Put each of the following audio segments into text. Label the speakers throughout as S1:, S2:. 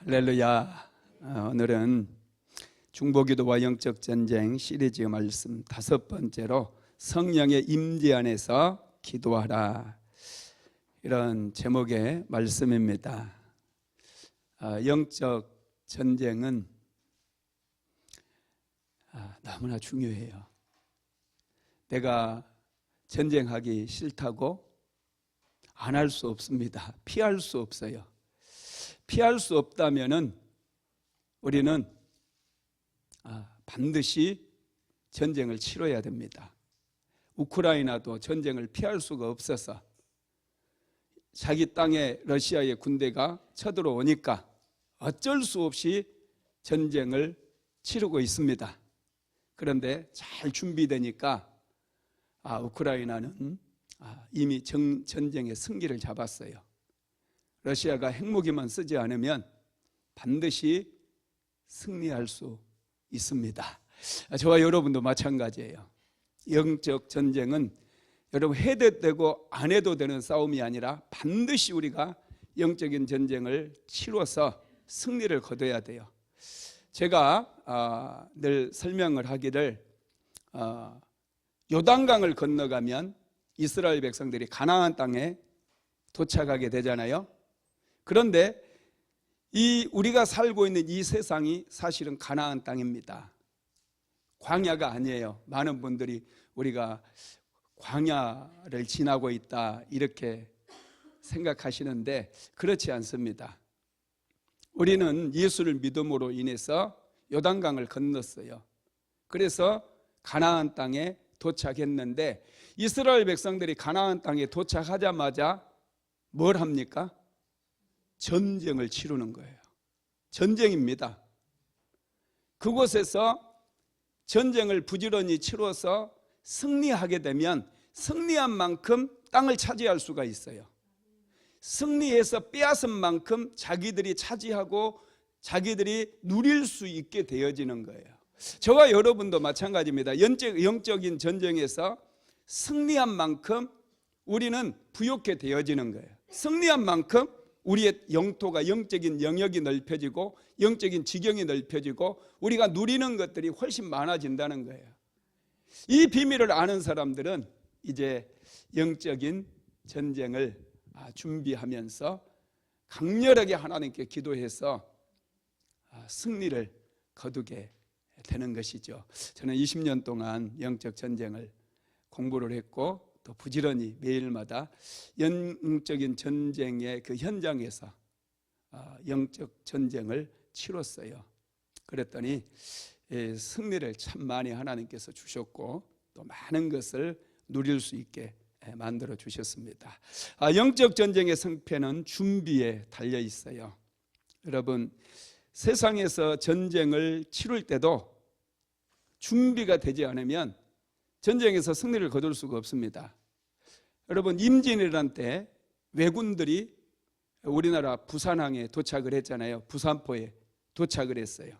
S1: 할렐루야. 오늘은 중보기도와 영적 전쟁 시리즈 말씀 5번째로 성령의 임재 안에서 기도하라, 이런 제목의 말씀입니다. 영적 전쟁은 너무나 중요해요. 내가 전쟁하기 싫다고 안 할 수 없습니다. 피할 수 없어요. 피할 수 없다면은 우리는 반드시 전쟁을 치러야 됩니다. 우크라이나도 전쟁을 피할 수가 없어서 자기 땅에 러시아의 군대가 쳐들어오니까 어쩔 수 없이 전쟁을 치르고 있습니다. 그런데 잘 준비되니까 우크라이나는 이미 전쟁의 승기를 잡았어요. 러시아가 핵무기만 쓰지 않으면 반드시 승리할 수 있습니다. 저와 여러분도 마찬가지예요. 영적 전쟁은 여러분 해도 되고 안 해도 되는 싸움이 아니라 반드시 우리가 영적인 전쟁을 치러서 승리를 거둬야 돼요. 제가 늘 설명을 하기를 요단강을 건너가면 이스라엘 백성들이 가나안 땅에 도착하게 되잖아요. 그런데 우리가 살고 있는 이 세상이 사실은 가나안 땅입니다. 광야가 아니에요. 많은 분들이 우리가 광야를 지나고 있다 이렇게 생각하시는데 그렇지 않습니다. 우리는 예수를 믿음으로 인해서 요단강을 건넜어요. 그래서 가나안 땅에 도착했는데 이스라엘 백성들이 가나안 땅에 도착하자마자 뭘 합니까? 전쟁을 치르는 거예요. 전쟁입니다. 그곳에서 전쟁을 부지런히 치러서 승리하게 되면 승리한 만큼 땅을 차지할 수가 있어요. 승리해서 빼앗은 만큼 자기들이 차지하고 자기들이 누릴 수 있게 되어지는 거예요. 저와 여러분도 마찬가지입니다. 영적인 전쟁에서 승리한 만큼 우리는 부욕해 되어지는 거예요. 승리한 만큼 우리의 영토가, 영적인 영역이 넓혀지고 영적인 지경이 넓혀지고 우리가 누리는 것들이 훨씬 많아진다는 거예요. 이 비밀을 아는 사람들은 이제 영적인 전쟁을 준비하면서 강렬하게 하나님께 기도해서 승리를 거두게 되는 것이죠. 저는 20년 동안 영적 전쟁을 공부를 했고 또 부지런히 매일마다 영적인 전쟁의 그 현장에서 영적 전쟁을 치렀어요. 그랬더니 승리를 참 많이 하나님께서 주셨고 또 많은 것을 누릴 수 있게 만들어 주셨습니다. 영적 전쟁의 승패는 준비에 달려 있어요. 여러분, 세상에서 전쟁을 치를 때도 준비가 되지 않으면 전쟁에서 승리를 거둘 수가 없습니다. 여러분, 임진왜란 때 왜군들이 우리나라 부산항에 도착을 했잖아요. 부산포에 도착을 했어요.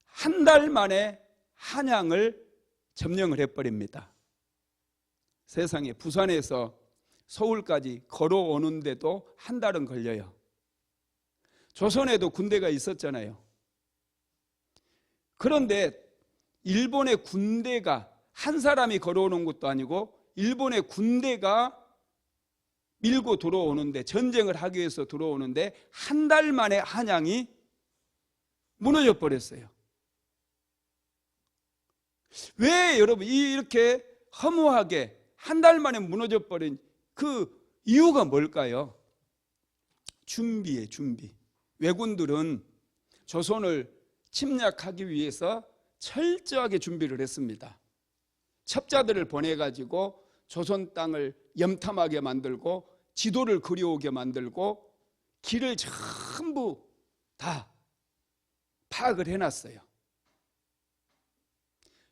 S1: 한 달 만에 한양을 점령을 해버립니다. 세상에 부산에서 서울까지 걸어오는데도 한 달은 걸려요. 조선에도 군대가 있었잖아요. 그런데 일본의 군대가 한 사람이 걸어오는 것도 아니고 일본의 군대가 밀고 들어오는데, 전쟁을 하기 위해서 들어오는데 한 달 만에 한양이 무너져 버렸어요. 왜 여러분 이렇게 허무하게 한 달 만에 무너져 버린 그 이유가 뭘까요? 준비예요, 준비. 왜군들은 조선을 침략하기 위해서 철저하게 준비를 했습니다. 첩자들을 보내가지고 조선 땅을 염탐하게 만들고 지도를 그려오게 만들고 길을 전부 다 파악을 해놨어요.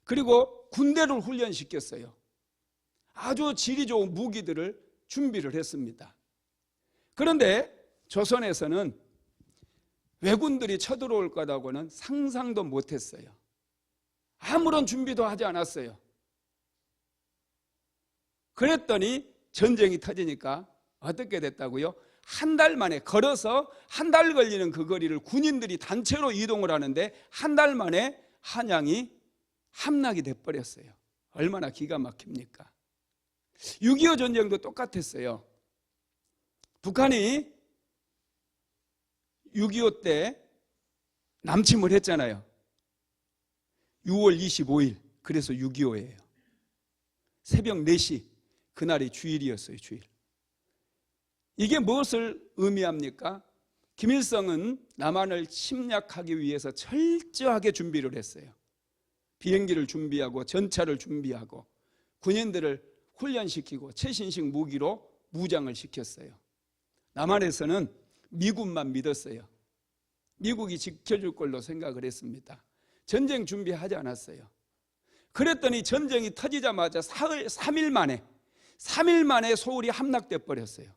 S1: 그리고 군대를 훈련시켰어요. 아주 질이 좋은 무기들을 준비를 했습니다. 그런데 조선에서는 왜군들이 쳐들어올 거라고는 상상도 못했어요. 아무런 준비도 하지 않았어요. 그랬더니 전쟁이 터지니까 어떻게 됐다고요? 한 달 만에 걸어서 한 달 걸리는 그 거리를 군인들이 단체로 이동을 하는데 한 달 만에 한양이 함락이 돼버렸어요. 얼마나 기가 막힙니까? 6.25 전쟁도 똑같았어요. 북한이 6.25 때 남침을 했잖아요. 6월 25일, 그래서 6.25예요. 새벽 4시, 그날이 주일이었어요. 주일. 이게 무엇을 의미합니까? 김일성은 남한을 침략하기 위해서 철저하게 준비를 했어요. 비행기를 준비하고 전차를 준비하고 군인들을 훈련시키고 최신식 무기로 무장을 시켰어요. 남한에서는 미군만 믿었어요. 미국이 지켜줄 걸로 생각을 했습니다. 전쟁 준비하지 않았어요. 그랬더니 전쟁이 터지자마자 3일 만에 서울이 함락돼 버렸어요.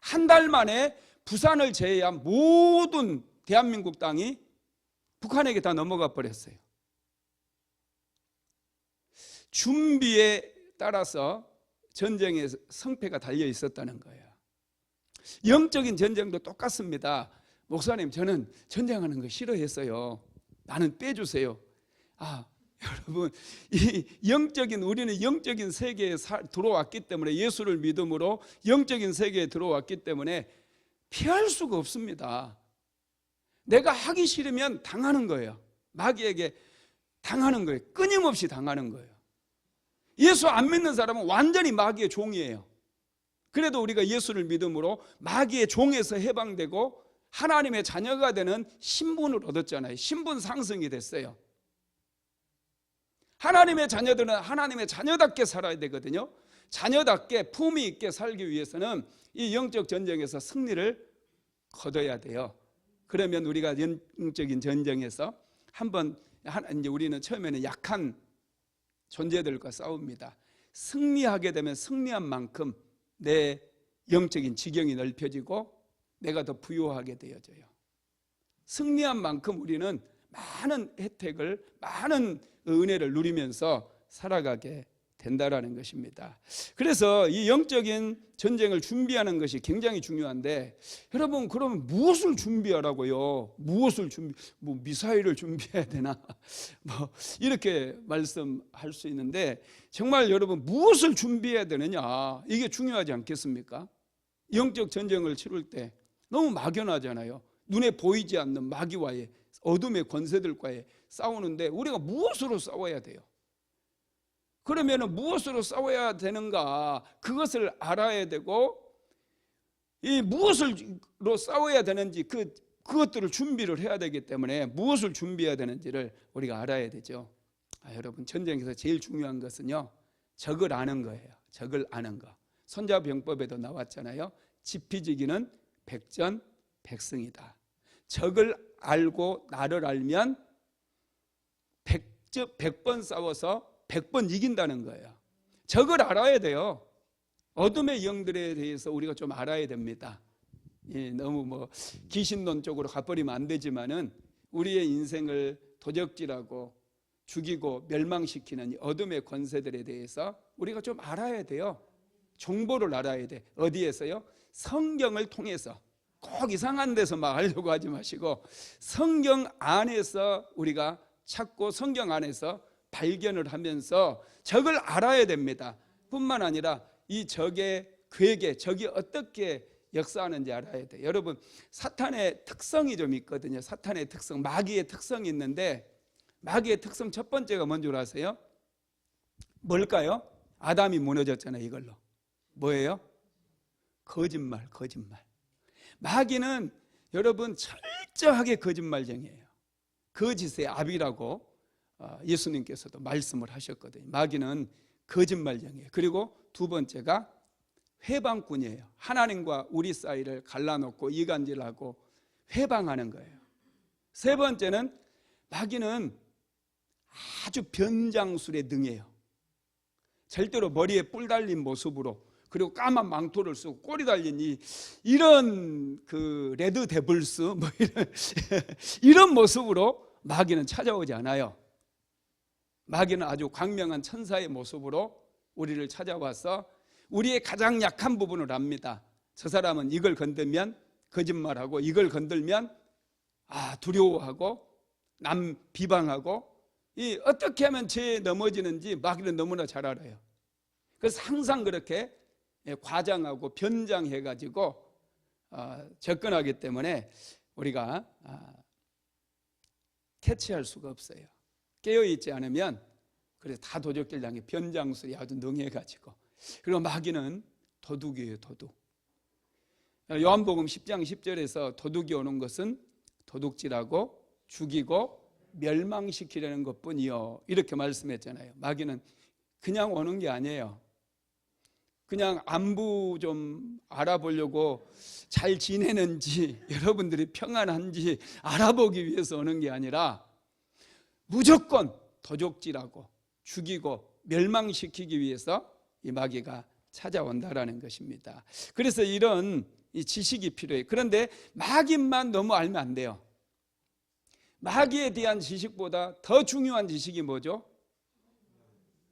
S1: 한 달 만에 부산을 제외한 모든 대한민국 땅이 북한에게 다 넘어가 버렸어요. 준비에 따라서 전쟁의 성패가 달려 있었다는 거예요. 영적인 전쟁도 똑같습니다. 목사님, 저는 전쟁하는 거 싫어했어요. 나는 빼주세요. 여러분, 우리는 영적인 세계에 들어왔기 때문에, 예수를 믿음으로 영적인 세계에 들어왔기 때문에 피할 수가 없습니다. 내가 하기 싫으면 당하는 거예요. 마귀에게 당하는 거예요. 끊임없이 당하는 거예요. 예수 안 믿는 사람은 완전히 마귀의 종이에요. 그래도 우리가 예수를 믿음으로 마귀의 종에서 해방되고 하나님의 자녀가 되는 신분을 얻었잖아요. 신분 상승이 됐어요. 하나님의 자녀들은 하나님의 자녀답게 살아야 되거든요. 자녀답게 품위 있게 살기 위해서는 이 영적 전쟁에서 승리를 거둬야 돼요. 그러면 우리가 영적인 전쟁에서 이제 우리는 처음에는 약한 존재들과 싸웁니다. 승리하게 되면 승리한 만큼 내 영적인 지경이 넓혀지고 내가 더 부유하게 되어져요. 승리한 만큼 우리는 많은 혜택을, 많은 은혜를 누리면서 살아가게 된다라는 것입니다. 그래서 이 영적인 전쟁을 준비하는 것이 굉장히 중요한데, 여러분, 그러면 무엇을 준비하라고요? 미사일을 준비해야 되나? 이렇게 말씀할 수 있는데, 정말 여러분, 무엇을 준비해야 되느냐? 이게 중요하지 않겠습니까? 영적 전쟁을 치룰 때 너무 막연하잖아요. 눈에 보이지 않는 마귀와의, 어둠의 권세들과의 싸우는데 우리가 무엇으로 싸워야 돼요? 그러면 무엇으로 싸워야 되는가? 그것을 알아야 되고, 이 무엇으로 싸워야 되는지 그것들을 준비를 해야 되기 때문에 무엇을 준비해야 되는지를 우리가 알아야 되죠. 여러분, 전쟁에서 제일 중요한 것은요, 적을 아는 거예요. 적을 아는 거. 손자병법에도 나왔잖아요. 지피지기는 백전백승이다. 적을 알고 나를 알면 100번 싸워서 100번 이긴다는 거예요. 적을 알아야 돼요. 어둠의 영들에 대해서 우리가 좀 알아야 됩니다. 너무 귀신론 쪽으로 가버리면 안 되지만은 우리의 인생을 도적질하고 죽이고 멸망시키는 어둠의 권세들에 대해서 우리가 좀 알아야 돼요. 정보를 알아야 돼. 어디에서요? 성경을 통해서. 꼭 이상한 데서 막 알려고 하지 마시고 성경 안에서 우리가 찾고 성경 안에서 발견을 하면서 적을 알아야 됩니다. 뿐만 아니라 이 적의 괴계, 적이 어떻게 역사하는지 알아야 돼요. 여러분, 사탄의 특성이 좀 있거든요. 사탄의 특성, 마귀의 특성이 있는데, 마귀의 특성 첫 번째가 뭔 줄 아세요? 뭘까요? 아담이 무너졌잖아요. 이걸로. 뭐예요? 거짓말. 마귀는 여러분 철저하게 거짓말쟁이에요. 거짓의 압이라고 예수님께서도 말씀을 하셨거든요. 마귀는 거짓말쟁이에요. 그리고 두 번째가 회방꾼이에요. 하나님과 우리 사이를 갈라놓고 이간질하고 회방하는 거예요. 세 번째는 마귀는 아주 변장술에 능해요. 절대로 머리에 뿔 달린 모습으로, 그리고 까만 망토를 쓰고 꼬리 달린 이런 그 레드 데블스 이런 모습으로 마귀는 찾아오지 않아요. 마귀는 아주 광명한 천사의 모습으로 우리를 찾아와서 우리의 가장 약한 부분을 압니다. 저 사람은 이걸 건들면 거짓말하고, 이걸 건들면 두려워하고 남 비방하고, 이 어떻게 하면 죄에 넘어지는지 마귀는 너무나 잘 알아요. 그래서 항상 그렇게 과장하고 변장해가지고 접근하기 때문에 우리가 캐치할 수가 없어요. 깨어있지 않으면 그래서 다 도적질 당해. 변장술이 아주 능해가지고. 그리고 마귀는 도둑이에요. 도둑. 요한복음 10장 10절에서 도둑이 오는 것은 도둑질하고 죽이고 멸망시키려는 것뿐이요, 이렇게 말씀했잖아요. 마귀는 그냥 오는 게 아니에요. 그냥 안부 좀 알아보려고 잘 지내는지, 여러분들이 평안한지 알아보기 위해서 오는 게 아니라 무조건 도적질하고 죽이고 멸망시키기 위해서 이 마귀가 찾아온다라는 것입니다. 그래서 이런 이 지식이 필요해요. 그런데 마귀만 너무 알면 안 돼요. 마귀에 대한 지식보다 더 중요한 지식이 뭐죠?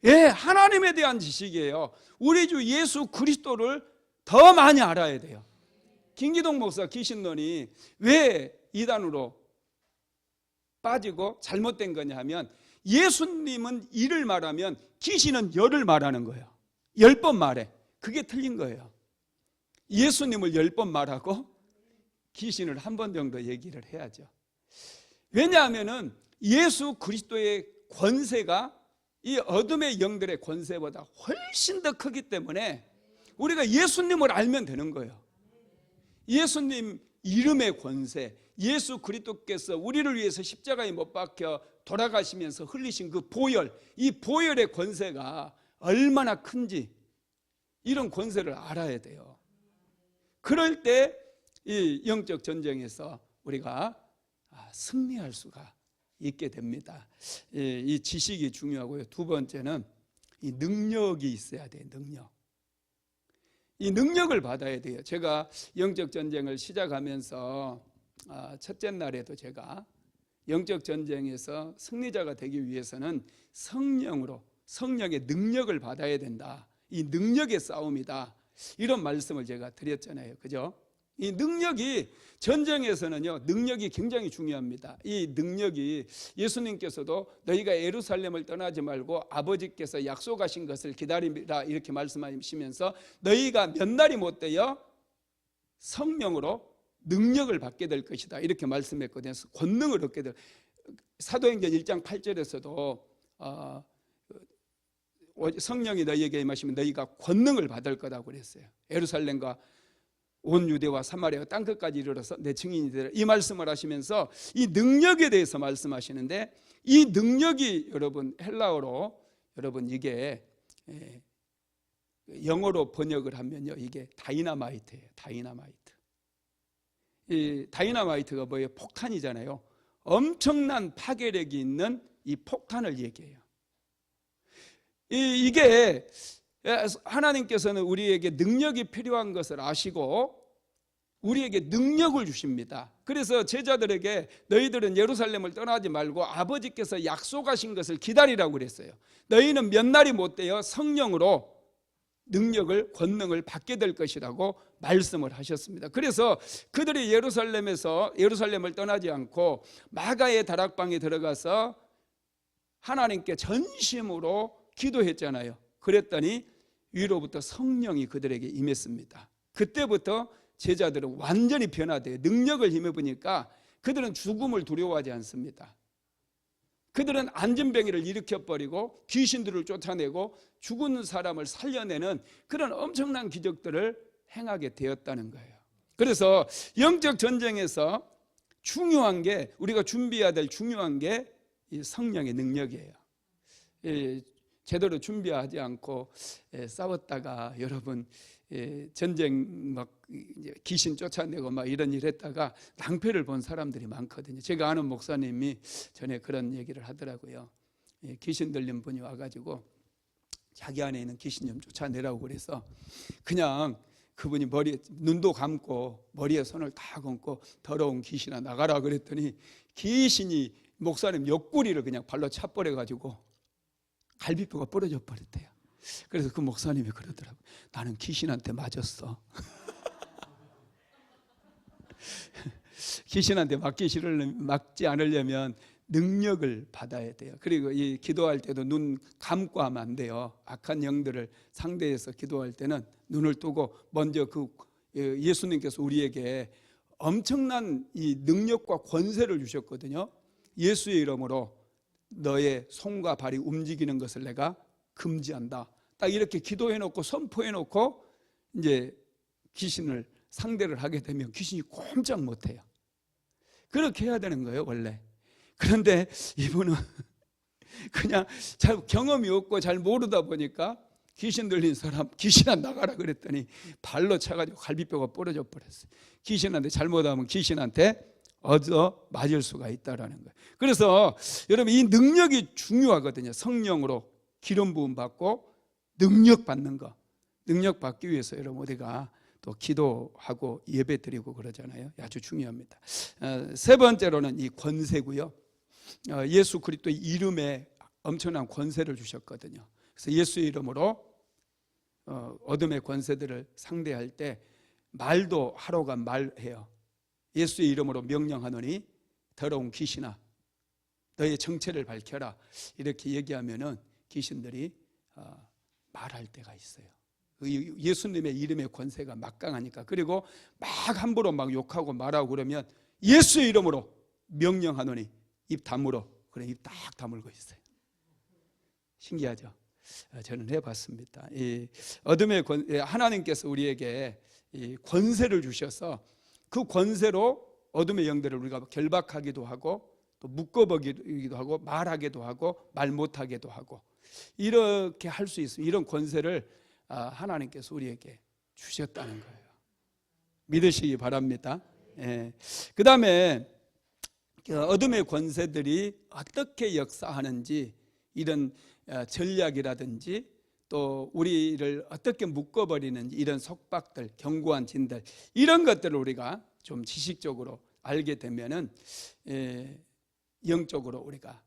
S1: 하나님에 대한 지식이에요. 우리 주 예수 그리스도를 더 많이 알아야 돼요. 김기동 목사 귀신론이 왜 이단으로 빠지고 잘못된 거냐 하면, 예수님은 일을 말하면 귀신은 열을 말하는 거예요. 10번 말해. 그게 틀린 거예요. 예수님을 10번 말하고 귀신을 한 번 정도 얘기를 해야죠. 왜냐하면 예수 그리스도의 권세가 이 어둠의 영들의 권세보다 훨씬 더 크기 때문에 우리가 예수님을 알면 되는 거예요. 예수님 이름의 권세, 예수 그리스도께서 우리를 위해서 십자가에 못 박혀 돌아가시면서 흘리신 그 보혈, 이 보혈의 권세가 얼마나 큰지 이런 권세를 알아야 돼요. 그럴 때 이 영적 전쟁에서 우리가 승리할 수가 있게 됩니다. 이 지식이 중요하고요. 두 번째는 이 능력이 있어야 돼요. 능력. 이 능력을 받아야 돼요. 제가 영적 전쟁을 시작하면서 첫째 날에도 제가 영적 전쟁에서 승리자가 되기 위해서는 성령의 능력을 받아야 된다. 이 능력의 싸움이다. 이런 말씀을 제가 드렸잖아요. 그죠? 이 능력이, 전쟁에서는요, 능력이 굉장히 중요합니다. 이 능력이, 예수님께서도 너희가 예루살렘을 떠나지 말고 아버지께서 약속하신 것을 기다리라 이렇게 말씀하시면서 너희가 몇 날이 못 되어 성령으로 능력을 받게 될 것이다 이렇게 말씀했거든요. 권능을 얻게 될. 사도행전 1장 8절에서도 성령이 너희에게 임하시면 너희가 권능을 받을 거라고 그랬어요. 예루살렘과 온 유대와 사마리아 땅끝까지 이르러서 내 증인이 되라, 이 말씀을 하시면서 이 능력에 대해서 말씀하시는데, 이 능력이 여러분 헬라어로, 여러분 이게 영어로 번역을 하면요, 이게 다이나마이트예요. 다이나마이트. 이 다이나마이트가 뭐예요? 폭탄이잖아요. 엄청난 파괴력이 있는 이 폭탄을 얘기해요. 이게 하나님께서는 우리에게 능력이 필요한 것을 아시고 우리에게 능력을 주십니다. 그래서 제자들에게 너희들은 예루살렘을 떠나지 말고 아버지께서 약속하신 것을 기다리라고 그랬어요. 너희는 몇 날이 못 되어 성령으로 능력을, 권능을 받게 될 것이라고 말씀을 하셨습니다. 그래서 그들이 예루살렘을 떠나지 않고 마가의 다락방에 들어가서 하나님께 전심으로 기도했잖아요. 그랬더니 위로부터 성령이 그들에게 임했습니다. 그때부터 제자들은 완전히 변화돼요. 능력을 힘입으니까 그들은 죽음을 두려워하지 않습니다. 그들은 안전병이를 일으켜버리고 귀신들을 쫓아내고 죽은 사람을 살려내는 그런 엄청난 기적들을 행하게 되었다는 거예요. 그래서 영적 전쟁에서 중요한 게, 우리가 준비해야 될 중요한 게 이 성령의 능력이에요. 제대로 준비하지 않고 싸웠다가 여러분 전쟁 막 귀신 쫓아내고 막 이런 일 했다가 낭패를 본 사람들이 많거든요. 제가 아는 목사님이 전에 그런 얘기를 하더라고요. 귀신 들린 분이 와가지고 자기 안에 있는 귀신 좀 쫓아내라고 그래서 그냥 그분이 눈도 감고 머리에 손을 다 얹고 더러운 귀신아 나가라 그랬더니 귀신이 목사님 옆구리를 그냥 발로 차버려가지고 갈비뼈가 부러져 버렸대요. 그래서 그 목사님이 그러더라고요. 나는 귀신한테 맞았어. 귀신한테 막지 않으려면 능력을 받아야 돼요. 그리고 이 기도할 때도 눈 감고 하면 안 돼요. 악한 영들을 상대해서 기도할 때는 눈을 뜨고 먼저 예수님께서 우리에게 엄청난 이 능력과 권세를 주셨거든요. 예수의 이름으로 너의 손과 발이 움직이는 것을 내가 금지한다. 딱 이렇게 기도해놓고 선포해놓고 이제 귀신을 상대를 하게 되면 귀신이 꼼짝 못해요. 그렇게 해야 되는 거예요, 원래. 그런데 이분은 그냥 잘 경험이 없고 잘 모르다 보니까 귀신 들린 사람 귀신아 나가라 그랬더니 발로 차가지고 갈비뼈가 부러져 버렸어요. 귀신한테 잘못하면 귀신한테 얻어 맞을 수가 있다라는 거예요. 그래서 여러분 이 능력이 중요하거든요. 성령으로 기름 부음 받고 능력 받는 거. 능력 받기 위해서 여러분 우리가 또 기도하고 예배 드리고 그러잖아요. 아주 중요합니다. 세 번째로는 이 권세고요. 예수 그리스도의 이름에 엄청난 권세를 주셨거든요. 그래서 예수의 이름으로 어둠의 권세들을 상대할 때 말도 하루가 말해요. 예수의 이름으로 명령하노니 더러운 귀신아 너의 정체를 밝혀라. 이렇게 얘기하면은 귀신들이 말할 때가 있어요. 예수님의 이름의 권세가 막강하니까. 그리고 막 함부로 막 욕하고 말하고 그러면 예수의 이름으로 명령하노니 입 다물어. 그래 입 딱 다물고 있어요. 신기하죠? 저는 해봤습니다. 이 어둠의 하나님께서 우리에게 이 권세를 주셔서 그 권세로 어둠의 영들을 우리가 결박하기도 하고 또 묶어버리기도 하고 말하기도 하고 말 못하게도 하고 이렇게 할 수 있습니다. 이런 권세를 하나님께서 우리에게 주셨다는 거예요. 믿으시기 바랍니다. 그 다음에 어둠의 권세들이 어떻게 역사하는지 이런 전략이라든지 또 우리를 어떻게 묶어버리는지 이런 속박들, 견고한 진들 이런 것들을 우리가 좀 지식적으로 알게 되면은 영적으로 우리가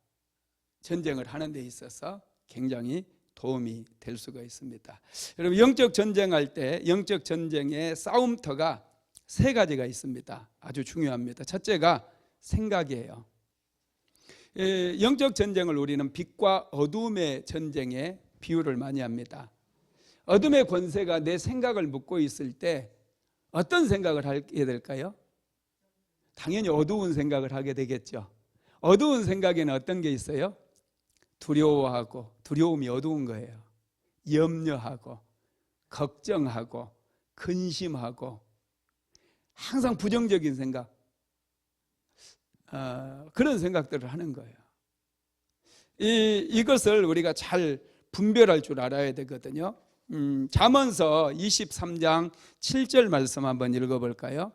S1: 전쟁을 하는 데 있어서 굉장히 도움이 될 수가 있습니다. 여러분 영적 전쟁할 때 영적 전쟁의 싸움터가 세 가지가 있습니다. 아주 중요합니다. 첫째가 생각이에요. 영적 전쟁을 우리는 빛과 어둠의 전쟁에 비유를 많이 합니다. 어둠의 권세가 내 생각을 묶고 있을 때 어떤 생각을 하게 될까요? 당연히 어두운 생각을 하게 되겠죠. 어두운 생각에는 어떤 게 있어요? 두려워하고, 두려움이 어두운 거예요. 염려하고 걱정하고 근심하고 항상 부정적인 생각, 그런 생각들을 하는 거예요. 이것을 우리가 잘 분별할 줄 알아야 되거든요. 잠언서 23장 7절 말씀 한번 읽어볼까요?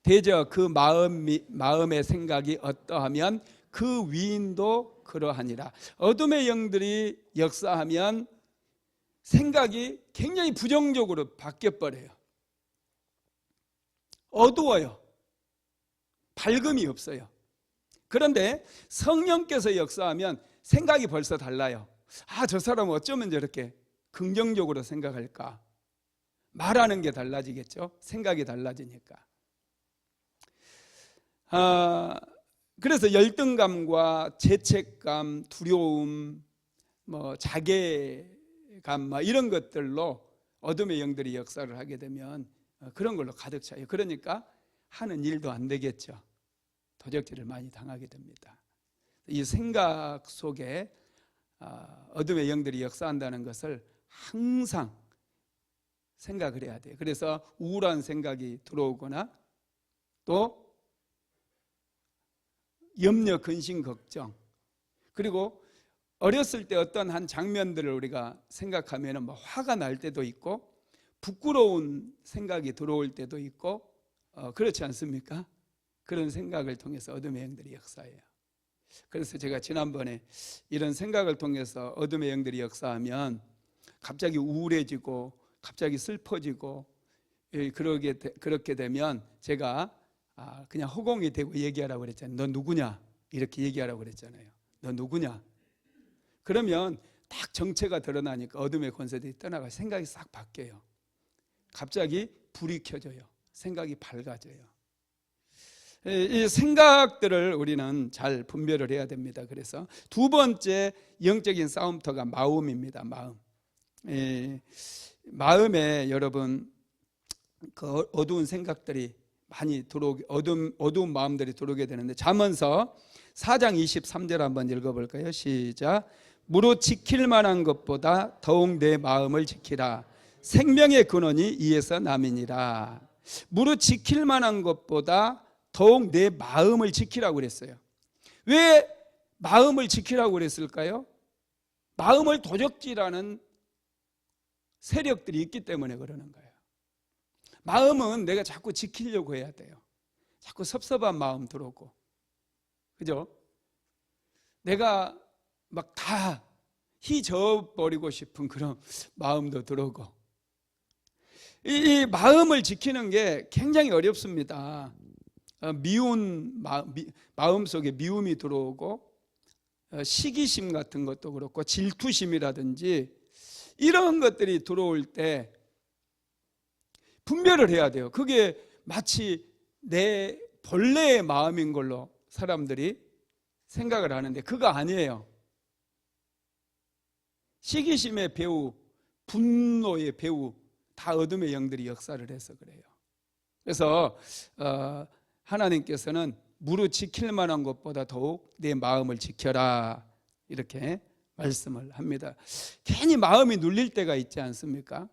S1: 대저 그 마음의 생각이 어떠하면 그 위인도 그러하니라. 어둠의 영들이 역사하면 생각이 굉장히 부정적으로 바뀌어버려요. 어두워요. 밝음이 없어요. 그런데 성령께서 역사하면 생각이 벌써 달라요. 저 사람은 어쩌면 저렇게 긍정적으로 생각할까? 말하는 게 달라지겠죠. 생각이 달라지니까. 그래서 열등감과 죄책감, 두려움, 자괴감 이런 것들로 어둠의 영들이 역사를 하게 되면 그런 걸로 가득 차요. 그러니까 하는 일도 안 되겠죠. 도적질을 많이 당하게 됩니다. 이 생각 속에 어둠의 영들이 역사한다는 것을 항상 생각을 해야 돼요. 그래서 우울한 생각이 들어오거나 또 염려, 근심, 걱정, 그리고 어렸을 때 어떤 한 장면들을 우리가 생각하면 화가 날 때도 있고 부끄러운 생각이 들어올 때도 있고 그렇지 않습니까? 그런 생각을 통해서 어둠의 영들이 역사해요. 그래서 제가 지난번에 이런 생각을 통해서 어둠의 영들이 역사하면 갑자기 우울해지고 갑자기 슬퍼지고 그렇게 되면 제가 그냥 허공이 되고 얘기하라고 그랬잖아요. 너 누구냐? 이렇게 얘기하라고 그랬잖아요. 너 누구냐? 그러면 딱 정체가 드러나니까 어둠의 권세들이 떠나가 생각이 싹 바뀌어요. 갑자기 불이 켜져요. 생각이 밝아져요. 이 생각들을 우리는 잘 분별을 해야 됩니다. 그래서 두 번째 영적인 싸움터가 마음입니다. 마음에 여러분 그 어두운 생각들이 많이 들어오게, 어두운 마음들이 들어오게 되는데, 잠언서 4장 23절 한번 읽어볼까요? 시작. 무릇 지킬 만한 것보다 더욱 내 마음을 지키라. 생명의 근원이 이에서 남이니라. 무릇 지킬 만한 것보다 더욱 내 마음을 지키라고 그랬어요. 왜 마음을 지키라고 그랬을까요? 마음을 도적질하는 세력들이 있기 때문에 그러는 거예요. 마음은 내가 자꾸 지키려고 해야 돼요. 자꾸 섭섭한 마음 들어오고, 그죠? 내가 막 다 희져버리고 싶은 그런 마음도 들어오고, 이 마음을 지키는 게 굉장히 어렵습니다. 마음 속에 미움이 들어오고, 시기심 같은 것도 그렇고, 질투심이라든지 이런 것들이 들어올 때 분별을 해야 돼요. 그게 마치 내 본래의 마음인 걸로 사람들이 생각을 하는데 그거 아니에요. 시기심의 배후, 분노의 배후, 다 어둠의 영들이 역사를 해서 그래요. 그래서 하나님께서는 무릇 지킬 만한 것보다 더욱 내 마음을 지켜라, 이렇게 말씀을 합니다. 괜히 마음이 눌릴 때가 있지 않습니까?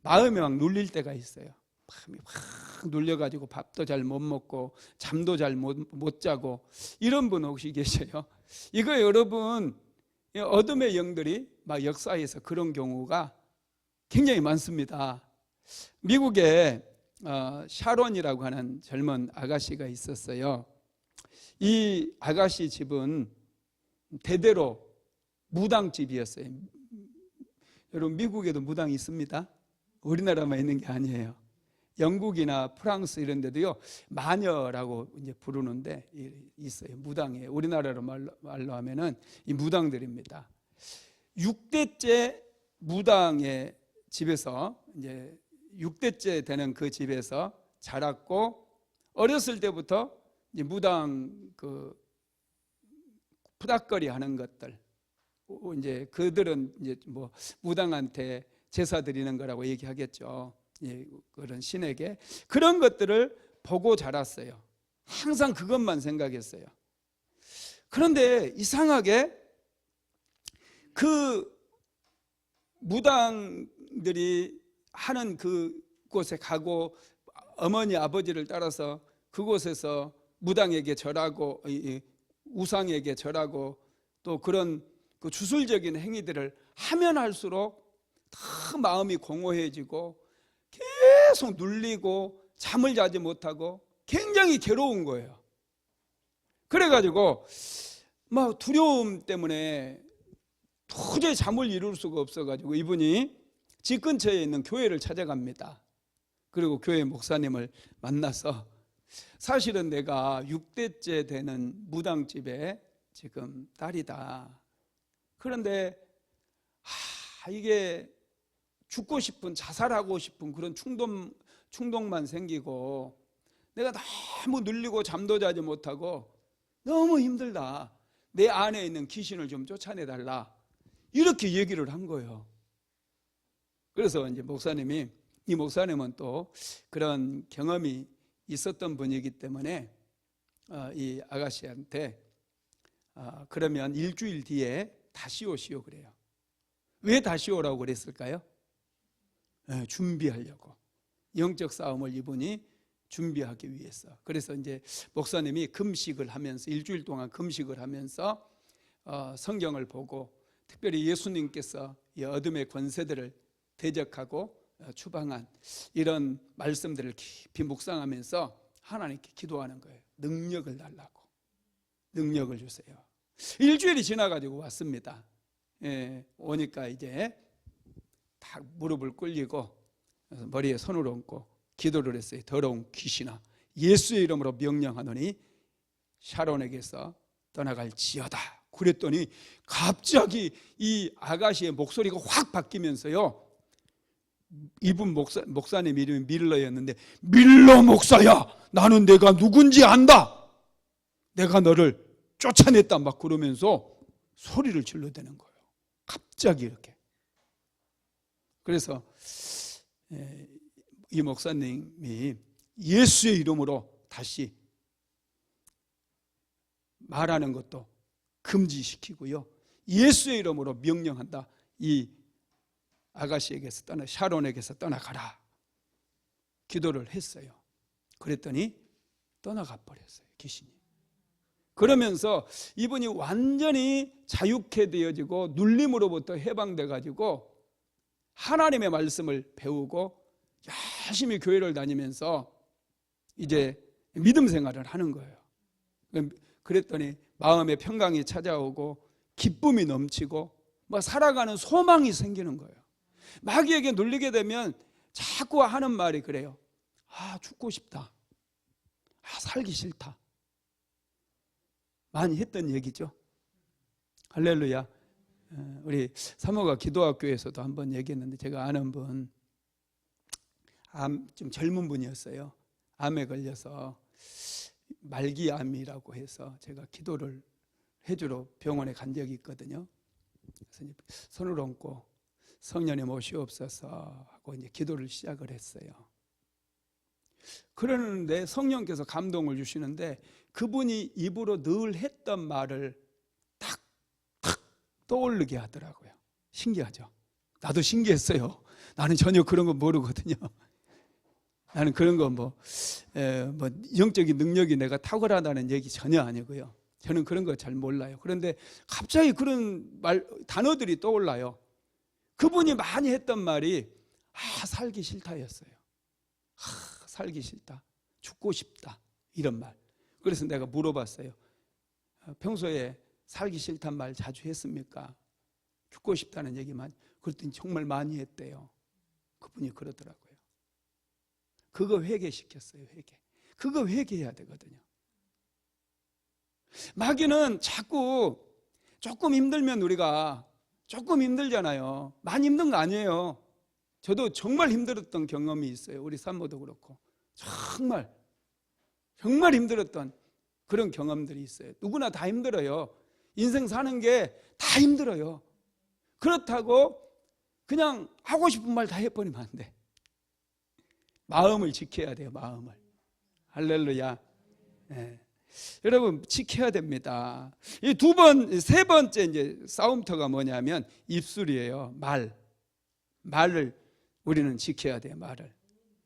S1: 마음이 막 눌릴 때가 있어요. 마음이 확 눌려가지고 밥도 잘 못 먹고 잠도 잘 못 자고, 이런 분 혹시 계세요? 이거 여러분, 어둠의 영들이 막 역사해서 그런 경우가 굉장히 많습니다. 미국에 샤론이라고 하는 젊은 아가씨가 있었어요. 이 아가씨 집은 대대로 무당집이었어요. 여러분, 미국에도 무당이 있습니다. 우리나라만 있는 게 아니에요. 영국이나 프랑스 이런 데도요, 마녀라고 이제 부르는데 있어요. 무당이에요. 우리나라로 말로 하면은 이 무당들입니다. 6대째 무당의 집에서, 이제 6대째 되는 그 집에서 자랐고, 어렸을 때부터 이제 무당 그 푸닥거리 하는 것들, 이제 그들은 이제 뭐 무당한테 제사 드리는 거라고 얘기하겠죠. 예, 그런 신에게 그런 것들을 보고 자랐어요. 항상 그것만 생각했어요. 그런데 이상하게 그 무당들이 하는 그곳에 가고, 어머니 아버지를 따라서 그곳에서 무당에게 절하고 우상에게 절하고, 또 그런 그 주술적인 행위들을 하면 할수록 더 마음이 공허해지고 계속 눌리고 잠을 자지 못하고 굉장히 괴로운 거예요. 그래가지고 막 두려움 때문에 도저히 잠을 이룰 수가 없어가지고 이분이 집 근처에 있는 교회를 찾아갑니다. 그리고 교회 목사님을 만나서, 사실은 내가 6대째 되는 무당집에 지금 딸이다. 그런데 이게 죽고 싶은, 자살하고 싶은 그런 충동만 생기고, 내가 너무 눌리고 잠도 자지 못하고 너무 힘들다. 내 안에 있는 귀신을 좀 쫓아내달라, 이렇게 얘기를 한 거예요. 그래서 이제 목사님이, 이 목사님은 또 그런 경험이 있었던 분이기 때문에 이 아가씨한테 그러면 일주일 뒤에 다시 오시오 그래요. 왜 다시 오라고 그랬을까요? 준비하려고. 영적 싸움을 이분이 준비하기 위해서. 그래서 이제 목사님이 금식을 하면서, 일주일 동안 금식을 하면서 성경을 보고, 특별히 예수님께서 이 어둠의 권세들을 대적하고 추방한 이런 말씀들을 깊이 묵상하면서 하나님께 기도하는 거예요. 능력을 달라고, 능력을 주세요. 일주일이 지나가지고 왔습니다. 오니까 이제 다 무릎을 꿇리고 머리에 손을 얹고 기도를 했어요. 더러운 귀신아, 예수의 이름으로 명령하노니 샤론에게서 떠나갈지어다. 그랬더니 갑자기 이 아가씨의 목소리가 확 바뀌면서요, 이분 목사님 이름이 밀러였는데, 밀러 목사야, 나는 내가 누군지 안다, 내가 너를 쫓아냈다, 막 그러면서 소리를 질러대는 거예요. 갑자기 이렇게. 그래서 이 목사님이 예수의 이름으로 다시 말하는 것도 금지시키고요, 예수의 이름으로 명령한다. 이 아가씨에게서 샤론에게서 떠나가라 기도를 했어요. 그랬더니 떠나가 버렸어요, 귀신이. 그러면서 이분이 완전히 자유케 되어지고 눌림으로부터 해방돼 가지고 하나님의 말씀을 배우고 열심히 교회를 다니면서 이제 믿음 생활을 하는 거예요. 그랬더니 마음의 평강이 찾아오고 기쁨이 넘치고 뭐 살아가는 소망이 생기는 거예요. 마귀에게 눌리게 되면 자꾸 하는 말이 그래요. 아, 죽고 싶다. 아, 살기 싫다. 많이 했던 얘기죠. 할렐루야. 우리 사모가 기도학교에서도 한번 얘기했는데, 제가 아는 분, 좀 젊은 분이었어요. 암에 걸려서 말기암이라고 해서 제가 기도를 해주러 병원에 간 적이 있거든요. 그래서 손을 얹고 성령님 오시옵소서 하고 이제 기도를 시작을 했어요. 그러는데 성령께서 감동을 주시는데, 그분이 입으로 늘 했던 말을 탁 떠오르게 하더라고요. 신기하죠? 나도 신기했어요. 나는 전혀 그런 거 모르거든요. 나는 그런 거 뭐 영적인 능력이 내가 탁월하다는 얘기 전혀 아니고요. 저는 그런 거 잘 몰라요. 그런데 갑자기 그런 단어들이 떠올라요. 그분이 많이 했던 말이 살기 싫다였어요. 살기 싫다, 죽고 싶다, 이런 말. 그래서 내가 물어봤어요. 평소에 살기 싫단 말 자주 했습니까? 죽고 싶다는 얘기만. 그랬더니 정말 많이 했대요. 그분이 그러더라고요. 그거 회개시켰어요. 회개. 그거 회개해야 되거든요. 마귀는 자꾸 조금 힘들면, 우리가 조금 힘들잖아요. 많이 힘든 거 아니에요. 저도 정말 힘들었던 경험이 있어요. 우리 산모도 그렇고 정말 힘들었던 그런 경험들이 있어요. 누구나 다 힘들어요. 인생 사는 게 다 힘들어요. 그렇다고 그냥 하고 싶은 말 다 해버리면 안 돼. 마음을 지켜야 돼요. 마음을. 할렐루야. 네. 여러분, 지켜야 됩니다. 이 세 번째 이제 싸움터가 뭐냐면 입술이에요. 말을 우리는 지켜야 돼요. 말을.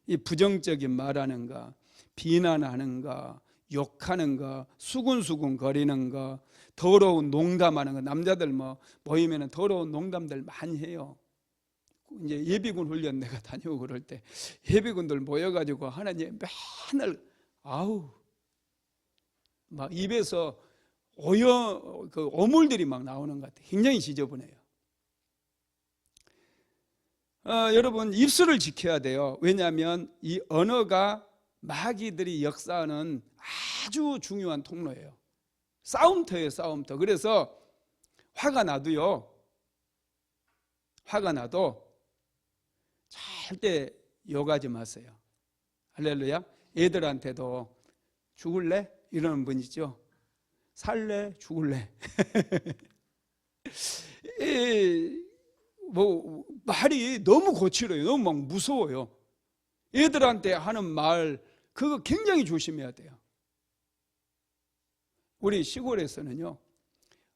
S1: 이 부정적인 말하는 거, 비난하는 거, 욕하는 거, 수군수군 거리는 거, 더러운 농담하는 거. 남자들 모이면 더러운 농담들 많이 해요. 이제 예비군 훈련 내가 다녀오고 그럴 때 예비군들 모여가지고 하나님 맨날 막 입에서 어물들이 막 나오는 것 같아요. 굉장히 지저분해요. 여러분, 입술을 지켜야 돼요. 왜냐하면 이 언어가 마귀들이 역사하는 아주 중요한 통로예요. 싸움터예요. 싸움터. 그래서 화가 나도 절대 욕하지 마세요. 할렐루야. 애들한테도 죽을래? 이러는 분 있죠. 살래? 죽을래? 말이 너무 거칠어요. 너무 막 무서워요. 애들한테 하는 말, 그거 굉장히 조심해야 돼요. 우리 시골에서는요,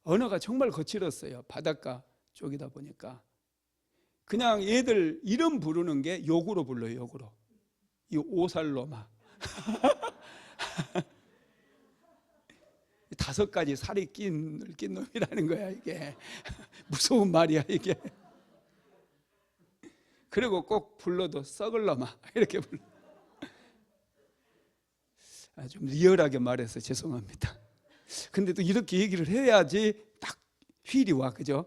S1: 언어가 정말 거칠었어요. 바닷가 쪽이다 보니까 그냥 애들 이름 부르는 게 욕으로 불러요. 욕으로. 이 오살로마 5가지 살이 낀 놈이라는 거야. 이게 무서운 말이야 이게. 그리고 꼭 불러도 썩을 놈아 이렇게 불러. 좀 리얼하게 말해서 죄송합니다. 근데 또 이렇게 얘기를 해야지 딱 휠이 와, 그죠?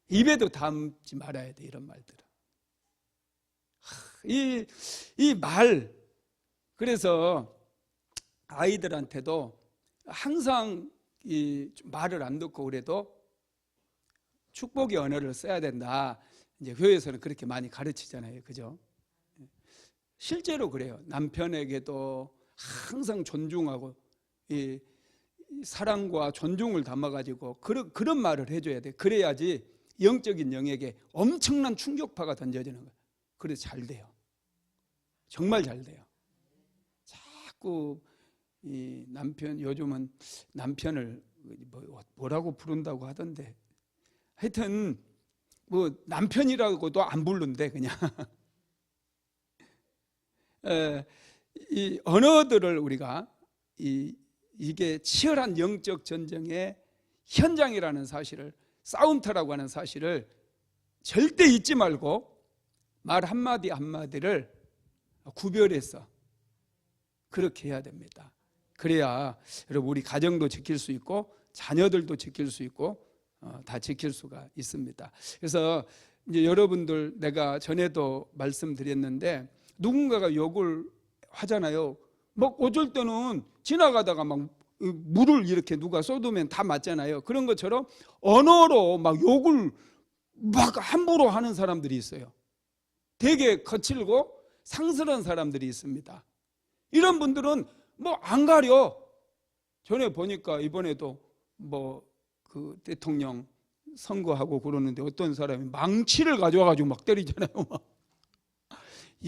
S1: 입에도 담지 말아야 돼, 이런 말들은. 이 말, 그래서 아이들한테도 항상 이 말을 안 듣고 그래도 축복의 언어를 써야 된다. 이제 교회에서는 그렇게 많이 가르치잖아요. 그죠? 실제로 그래요. 남편에게도 항상 존중하고 이 사랑과 존중을 담아가지고 그런 말을 해줘야 돼. 그래야지 영적인 영에게 엄청난 충격파가 던져지는 거예요. 그래서 잘 돼요. 정말 잘 돼요. 자꾸 이 남편, 요즘은 남편을 뭐라고 부른다고 하던데, 하여튼 뭐 남편이라고도 안 부른대 그냥. 이 언어들을 우리가 이게 치열한 영적 전쟁의 현장이라는 사실을, 싸움터라고 하는 사실을 절대 잊지 말고 말 한마디 한마디를 구별해서 그렇게 해야 됩니다. 그래야 여러분 우리 가정도 지킬 수 있고 자녀들도 지킬 수 있고 다 지킬 수가 있습니다. 그래서 이제 여러분들, 내가 전에도 말씀드렸는데 누군가가 욕을 하잖아요. 막 어쩔 때는 지나가다가 막 물을 이렇게 누가 쏟으면 다 맞잖아요. 그런 것처럼 언어로 막 욕을 막 함부로 하는 사람들이 있어요. 되게 거칠고 상스러운 사람들이 있습니다. 이런 분들은 뭐 안 가려. 전에 보니까 이번에도 뭐 그 대통령 선거하고 그러는데 어떤 사람이 망치를 가져와가지고 막 때리잖아요.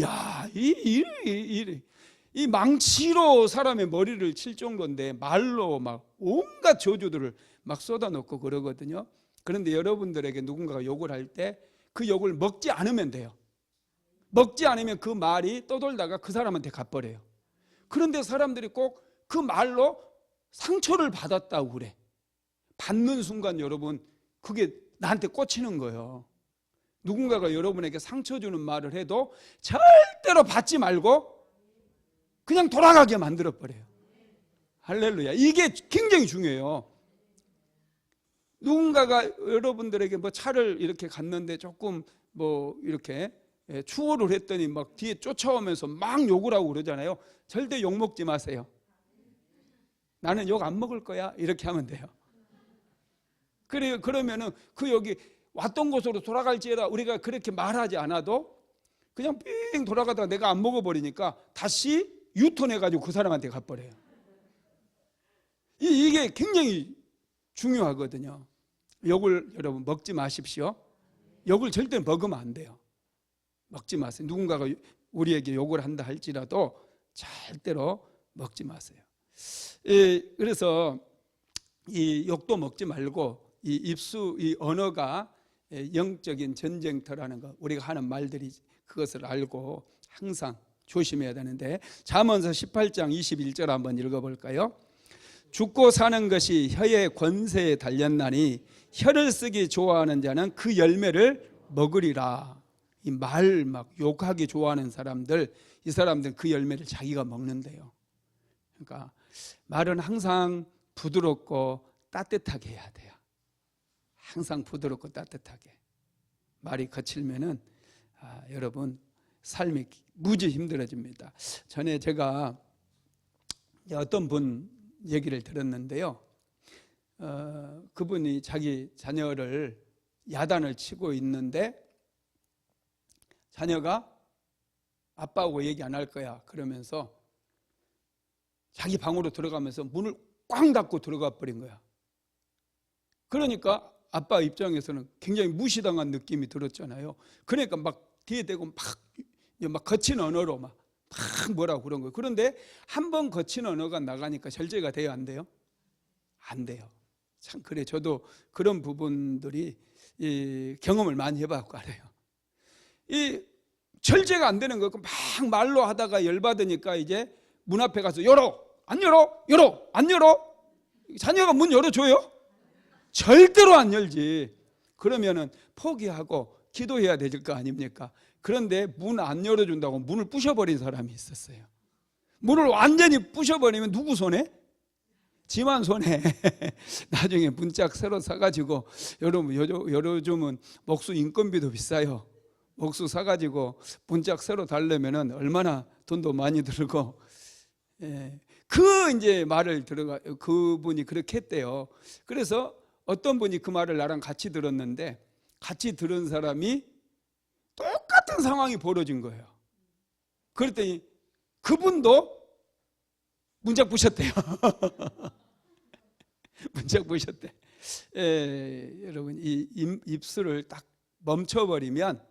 S1: 야, 이 망치로 사람의 머리를 칠 정도인데 말로 막 온갖 저주들을 막 쏟아놓고 그러거든요. 그런데 여러분들에게 누군가가 욕을 할 때 그 욕을 먹지 않으면 돼요. 먹지 않으면 그 말이 떠돌다가 그 사람한테 가버려요. 그런데 사람들이 꼭 그 말로 상처를 받았다고 그래. 받는 순간 여러분 그게 나한테 꽂히는 거예요. 누군가가 여러분에게 상처 주는 말을 해도 절대로 받지 말고 그냥 돌아가게 만들어버려요. 할렐루야. 이게 굉장히 중요해요. 누군가가 여러분들에게 뭐 차를 이렇게 갔는데 조금 뭐 이렇게 추월을 했더니 막 뒤에 쫓아오면서 막 욕을 하고 그러잖아요. 절대 욕 먹지 마세요. 나는 욕 안 먹을 거야. 이렇게 하면 돼요. 그래요. 그러면은 그 여기 왔던 곳으로 돌아갈지어다 우리가 그렇게 말하지 않아도 그냥 삥 돌아가다가 내가 안 먹어버리니까 다시 유턴해가지고 그 사람한테 가버려요. 이게 굉장히 중요하거든요. 욕을 여러분 먹지 마십시오. 욕을 절대 먹으면 안 돼요. 먹지 마세요. 누군가가 우리에게 욕을 한다 할지라도 절대로 먹지 마세요. 그래서 이 욕도 먹지 말고 이 입수, 이 언어가 영적인 전쟁터라는 거, 우리가 하는 말들이 그것을 알고 항상 조심해야 되는데, 잠언서 18장 21절 한번 읽어볼까요? 죽고 사는 것이 혀의 권세에 달렸나니 혀를 쓰기 좋아하는 자는 그 열매를 먹으리라. 이 말 막 욕하기 좋아하는 사람들, 이 사람들은 그 열매를 자기가 먹는데요. 그러니까 말은 항상 부드럽고 따뜻하게 해야 돼요. 항상 부드럽고 따뜻하게. 말이 거칠면은 여러분 삶이 무지 힘들어집니다. 전에 제가 어떤 분 얘기를 들었는데요. 그분이 자기 자녀를 야단을 치고 있는데 자녀가 아빠하고 얘기 안 할 거야 그러면서 자기 방으로 들어가면서 문을 꽝 닫고 들어가 버린 거야. 그러니까 아빠 입장에서는 굉장히 무시당한 느낌이 들었잖아요. 그러니까 막 뒤에 대고 막 거친 언어로 막 뭐라고 그런 거예요. 그런데 한번 거친 언어가 나가니까 절제가 돼요, 안 돼요? 안 돼요. 참 그래. 저도 그런 부분들이 경험을 많이 해봤고 알아요. 이 절제가 안 되는 거, 막 말로 하다가 열받으니까 이제 문 앞에 가서 열어, 안 열어, 열어, 안 열어. 자녀가 문 열어줘요? 절대로 안 열지. 그러면은 포기하고 기도해야 될 거 아닙니까? 그런데 문 안 열어준다고 문을 부셔버린 사람이 있었어요. 문을 완전히 부셔버리면 누구 손에? 지만 손에. 나중에 문짝 새로 사가지고, 여러분 요즘은 목수 인건비도 비싸요. 목수 사가지고 문짝 새로 달려면은 얼마나 돈도 많이 들고, 그 이제 말을 그분이 그렇게 했대요. 그래서 어떤 분이 그 말을 나랑 같이 들었는데, 같이 들은 사람이 이런 상황이 벌어진 거예요. 그랬더니 그분도 문짝 부셨대요. 문짝 부셨대. 여러분, 이 입술을 딱 멈춰버리면,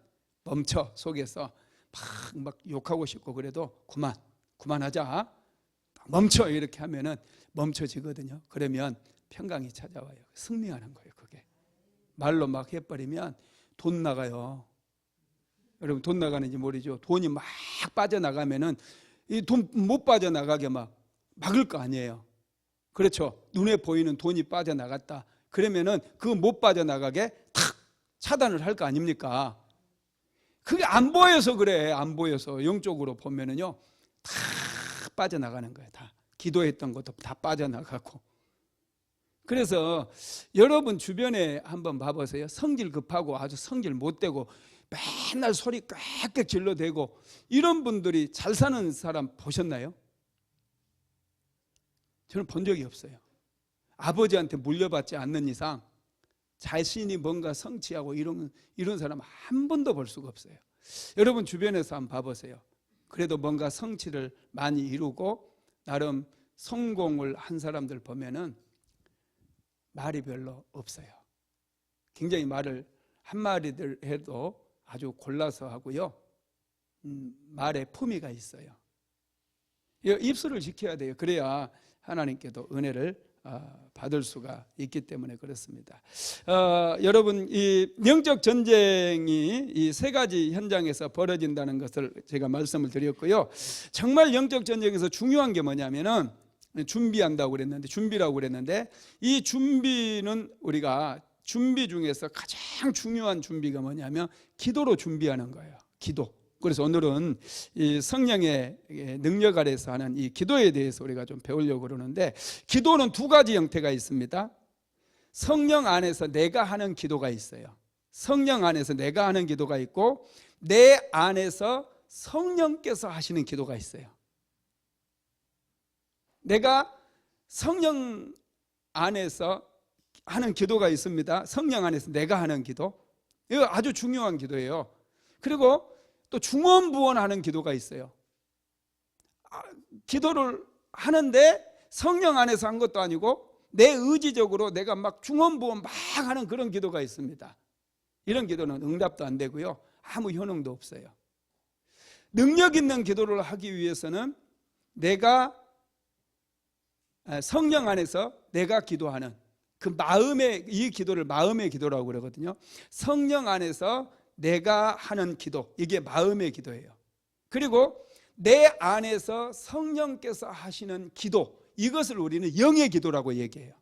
S1: 속에서 막 욕하고 싶고 그래도 그만하자, 멈춰, 이렇게 하면은 멈춰지거든요. 그러면 평강이 찾아와요. 승리하는 거예요. 그게 말로 막 해버리면 돈 나가요. 여러분, 돈 나가는지 모르죠. 돈이 막 빠져나가면은 이 돈 못 빠져나가게 막을 거 아니에요. 그렇죠. 눈에 보이는 돈이 빠져나갔다 그러면은 그 못 빠져나가게 탁 차단을 할 거 아닙니까? 그게 안 보여서 그래. 안 보여서. 영적으로 보면은요, 다 빠져나가는 거예요. 다 기도했던 것도 다 빠져나가고. 그래서 여러분 주변에 한번 봐보세요. 성질 급하고 아주 성질 못되고 맨날 소리 꽥꽥 질러대고 이런 분들이 잘 사는 사람 보셨나요? 저는 본 적이 없어요. 아버지한테 물려받지 않는 이상 자신이 뭔가 성취하고 이런 사람 한 번도 볼 수가 없어요. 여러분 주변에서 한번 봐보세요. 그래도 뭔가 성취를 많이 이루고 나름 성공을 한 사람들 보면은 말이 별로 없어요. 굉장히 말을 한마디들 해도 아주 골라서 하고요. 말에 품위가 있어요. 입술을 지켜야 돼요. 그래야 하나님께도 은혜를 받을 수가 있기 때문에 그렇습니다. 여러분, 이 영적 전쟁이 이 세 가지 현장에서 벌어진다는 것을 제가 말씀을 드렸고요. 정말 영적 전쟁에서 중요한 게 뭐냐면은 준비한다고 그랬는데, 준비라고 그랬는데, 이 준비는 우리가 준비 중에서 가장 중요한 준비가 뭐냐면 기도로 준비하는 거예요. 기도. 그래서 오늘은 이 성령의 능력 아래서 하는 이 기도에 대해서 우리가 좀 배우려고 그러는데, 기도는 두 가지 형태가 있습니다. 성령 안에서 내가 하는 기도가 있어요. 성령 안에서 내가 하는 기도가 있고, 내 안에서 성령께서 하시는 기도가 있어요. 내가 성령 안에서 하는 기도가 있습니다. 성령 안에서 내가 하는 기도, 이거 아주 중요한 기도예요. 그리고 또 중언부언하는 기도가 있어요. 기도를 하는데 성령 안에서 한 것도 아니고 내 의지적으로 내가 막 중언부언 막 하는 그런 기도가 있습니다. 이런 기도는 응답도 안 되고요, 아무 효능도 없어요. 능력 있는 기도를 하기 위해서는 내가 성령 안에서 내가 기도하는 그 마음의, 이 기도를 마음의 기도라고 그러거든요. 성령 안에서 내가 하는 기도, 이게 마음의 기도예요. 그리고 내 안에서 성령께서 하시는 기도, 이것을 우리는 영의 기도라고 얘기해요.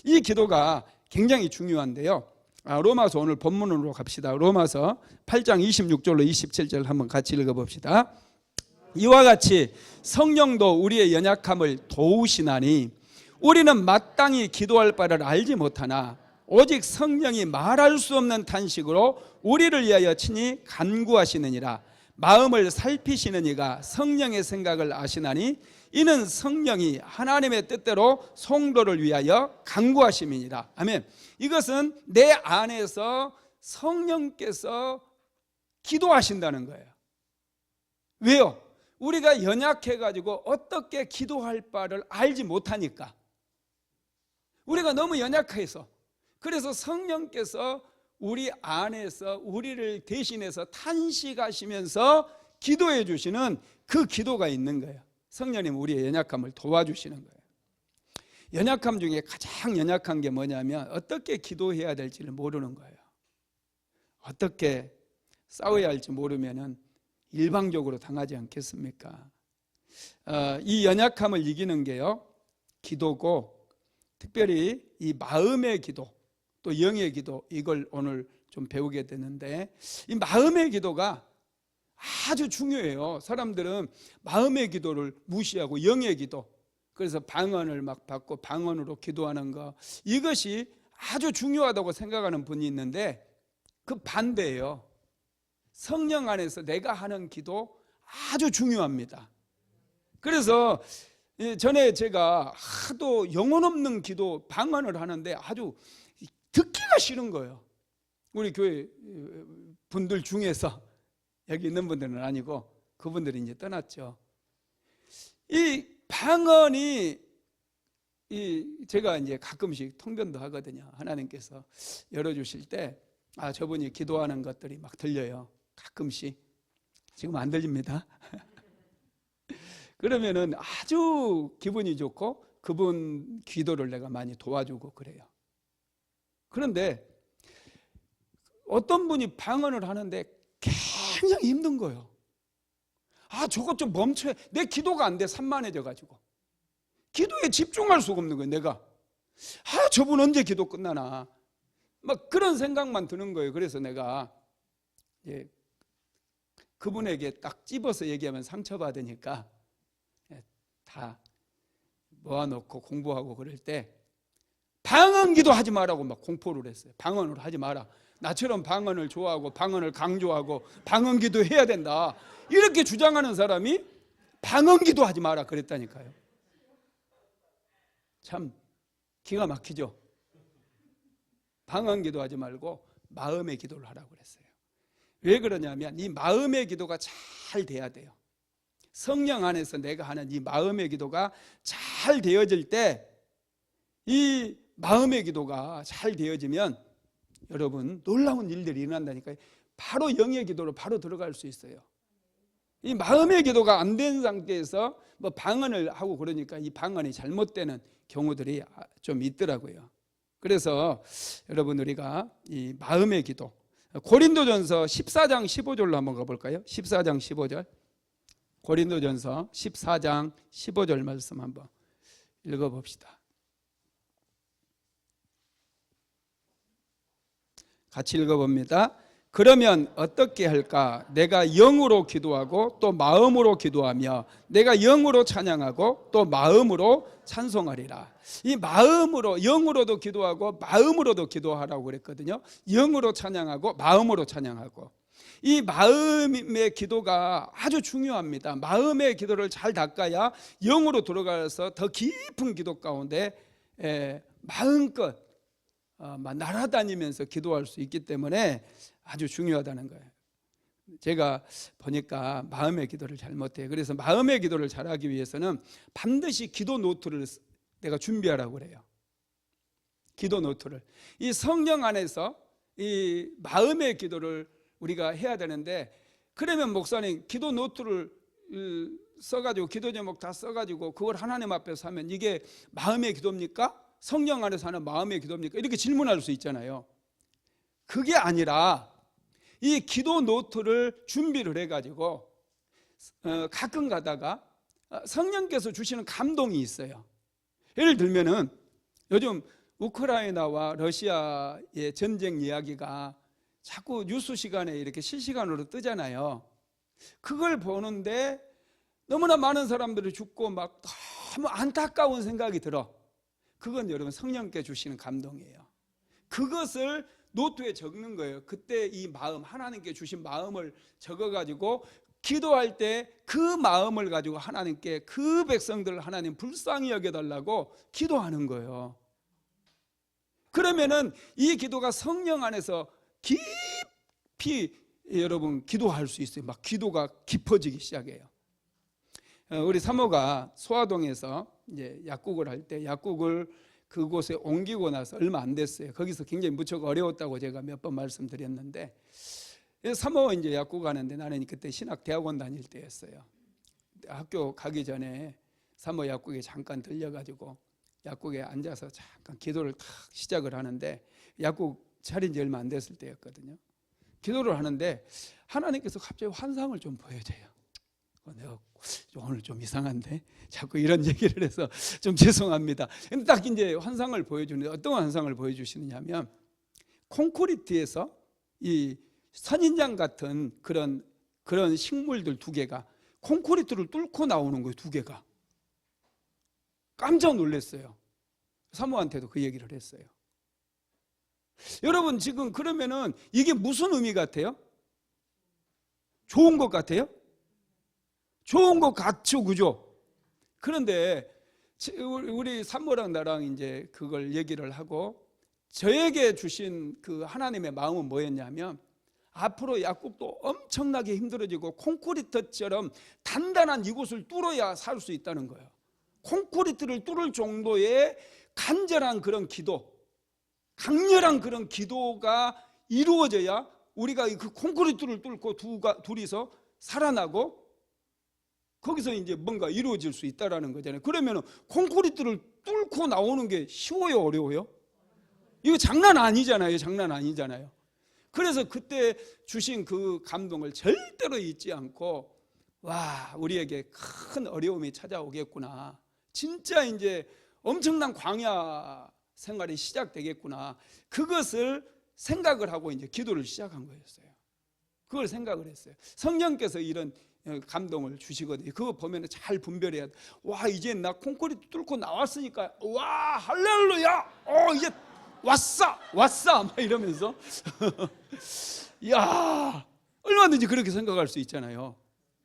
S1: 이 기도가 굉장히 중요한데요. 로마서 오늘 본문으로 갑시다. 로마서 8장 26절로 27절 한번 같이 읽어봅시다. 이와 같이 성령도 우리의 연약함을 도우시나니 우리는 마땅히 기도할 바를 알지 못하나 오직 성령이 말할 수 없는 탄식으로 우리를 위하여 친히 간구하시느니라. 마음을 살피시는 이가 성령의 생각을 아시나니 이는 성령이 하나님의 뜻대로 성도를 위하여 간구하심이니라. 아멘. 이것은 내 안에서 성령께서 기도하신다는 거예요. 왜요? 우리가 연약해가지고 어떻게 기도할 바를 알지 못하니까. 우리가 너무 연약해서. 그래서 성령께서 우리 안에서 우리를 대신해서 탄식하시면서 기도해 주시는 그 기도가 있는 거예요. 성령님 우리의 연약함을 도와주시는 거예요. 연약함 중에 가장 연약한 게 뭐냐면 어떻게 기도해야 될지를 모르는 거예요. 어떻게 싸워야 할지 모르면은 일방적으로 당하지 않겠습니까? 이 연약함을 이기는 게요, 기도고, 특별히 이 마음의 기도, 또 영의 기도, 이걸 오늘 좀 배우게 되는데, 이 마음의 기도가 아주 중요해요. 사람들은 마음의 기도를 무시하고 영의 기도, 그래서 방언을 막 받고 방언으로 기도하는 거, 이것이 아주 중요하다고 생각하는 분이 있는데 그 반대예요. 성령 안에서 내가 하는 기도 아주 중요합니다. 그래서 전에 제가 하도 영혼 없는 기도 방언을 하는데 아주 듣기가 싫은 거예요. 우리 교회 분들 중에서 여기 있는 분들은 아니고 그분들이 이제 떠났죠. 이 방언이 제가 이제 가끔씩 통변도 하거든요. 하나님께서 열어주실 때 저분이 기도하는 것들이 막 들려요. 가끔씩. 지금 안 들립니다. 그러면은 아주 기분이 좋고 그분 기도를 내가 많이 도와주고 그래요. 그런데 어떤 분이 방언을 하는데 굉장히 힘든 거예요. 저것 좀 멈춰야, 내 기도가 안 돼. 산만해져 가지고 기도에 집중할 수가 없는 거예요. 내가 저분 언제 기도 끝나나 막 그런 생각만 드는 거예요. 그래서 내가 그분에게 딱 집어서 얘기하면 상처받으니까 다 모아놓고 공부하고 그럴 때 방언 기도하지 말라고 막 공포를 했어요. 방언을 하지 마라. 나처럼 방언을 좋아하고 방언을 강조하고 방언 기도해야 된다 이렇게 주장하는 사람이 방언 기도하지 마라 그랬다니까요. 참 기가 막히죠. 방언 기도하지 말고 마음의 기도를 하라고 그랬어요. 왜 그러냐면 이 마음의 기도가 잘 돼야 돼요. 성령 안에서 내가 하는 이 마음의 기도가 잘 되어질 때, 이 마음의 기도가 잘 되어지면 여러분 놀라운 일들이 일어난다니까요. 바로 영의 기도로 바로 들어갈 수 있어요. 이 마음의 기도가 안 된 상태에서 뭐 방언을 하고 그러니까 이 방언이 잘못되는 경우들이 좀 있더라고요. 그래서 여러분 우리가 이 마음의 기도, 고린도전서 14장 15절로 한번 가볼까요? 14장 15절. 고린도전서 14장 15절 말씀 한번 읽어봅시다. 같이 읽어봅니다. 그러면 어떻게 할까? 내가 영으로 기도하고 또 마음으로 기도하며 내가 영으로 찬양하고 또 마음으로 찬송하리라. 이 마음으로, 영으로도 기도하고 마음으로도 기도하라고 그랬거든요. 영으로 찬양하고 마음으로 찬양하고. 이 마음의 기도가 아주 중요합니다. 마음의 기도를 잘 닦아야 영으로 들어가서 더 깊은 기도 가운데 마음껏 날아다니면서 기도할 수 있기 때문에 아주 중요하다는 거예요. 제가 보니까 마음의 기도를 잘 못해요. 그래서 마음의 기도를 잘하기 위해서는 반드시 기도 노트를 내가 준비하라고 그래요. 기도 노트를. 이 성령 안에서 이 마음의 기도를 우리가 해야 되는데, 그러면 목사님 기도 노트를 써가지고 기도 제목 다 써가지고 그걸 하나님 앞에서 하면 이게 마음의 기도입니까? 성령 안에서 하는 마음의 기도입니까? 이렇게 질문할 수 있잖아요. 그게 아니라 이 기도 노트를 준비를 해가지고 가끔 가다가 성령께서 주시는 감동이 있어요. 예를 들면은 요즘 우크라이나와 러시아의 전쟁 이야기가 자꾸 뉴스 시간에 이렇게 실시간으로 뜨잖아요. 그걸 보는데 너무나 많은 사람들이 죽고 막 너무 안타까운 생각이 들어. 그건 여러분 성령께 주시는 감동이에요. 그것을 노트에 적는 거예요. 그때 이 마음, 하나님께 주신 마음을 적어가지고 기도할 때 그 마음을 가지고 하나님께 그 백성들을 하나님 불쌍히 여겨달라고 기도하는 거예요. 그러면은 이 기도가 성령 안에서 깊이 여러분 기도할 수 있어요. 막 기도가 깊어지기 시작해요. 우리 사모가 소아동에서 이제 약국을 할 때 약국을 그곳에 옮기고 나서 얼마 안 됐어요. 거기서 굉장히 무척 어려웠다고 제가 몇 번 말씀드렸는데, 사모 이제 약국 가는데 나는 그때 신학 대학원 다닐 때였어요. 학교 가기 전에 사모 약국에 잠깐 들려가지고 약국에 앉아서 잠깐 기도를 탁 시작을 하는데, 약국 차린 지 얼마 안 됐을 때였거든요. 기도를 하는데 하나님께서 갑자기 환상을 좀 보여줘요. 내가 오늘 좀 이상한데 자꾸 이런 얘기를 해서 좀 죄송합니다. 근데 딱 이제 환상을 보여주는데 어떤 환상을 보여주시느냐면, 콘크리트에서 이 선인장 같은 그런 식물들 두 개가 콘크리트를 뚫고 나오는 거예요. 두 개가. 깜짝 놀랐어요. 사모한테도 그 얘기를 했어요. 여러분 지금 그러면은 이게 무슨 의미 같아요? 좋은 것 같아요? 좋은 것 같죠, 그죠? 그런데 우리 산모랑 나랑 이제 그걸 얘기를 하고 저에게 주신 그 하나님의 마음은 뭐였냐면, 앞으로 약국도 엄청나게 힘들어지고 콘크리트처럼 단단한 이곳을 뚫어야 살 수 있다는 거예요. 콘크리트를 뚫을 정도의 간절한 그런 기도, 강렬한 그런 기도가 이루어져야 우리가 그 콘크리트를 뚫고 둘이서 살아나고 거기서 이제 뭔가 이루어질 수 있다라는 거잖아요. 그러면 콘크리트를 뚫고 나오는 게 쉬워요, 어려워요? 이거 장난 아니잖아요. 장난 아니잖아요. 그래서 그때 주신 그 감동을 절대로 잊지 않고, 와, 우리에게 큰 어려움이 찾아오겠구나, 진짜 이제 엄청난 광야 생활이 시작되겠구나, 그것을 생각을 하고 이제 기도를 시작한 거였어요. 그걸 생각을 했어요. 성령께서 이런 감동을 주시거든요. 그거 보면 잘 분별해야 돼. 와, 이제 나 콘크리트 뚫고 나왔으니까, 와, 할렐루야, 이제 왔어 막 이러면서 야, 얼마든지 그렇게 생각할 수 있잖아요.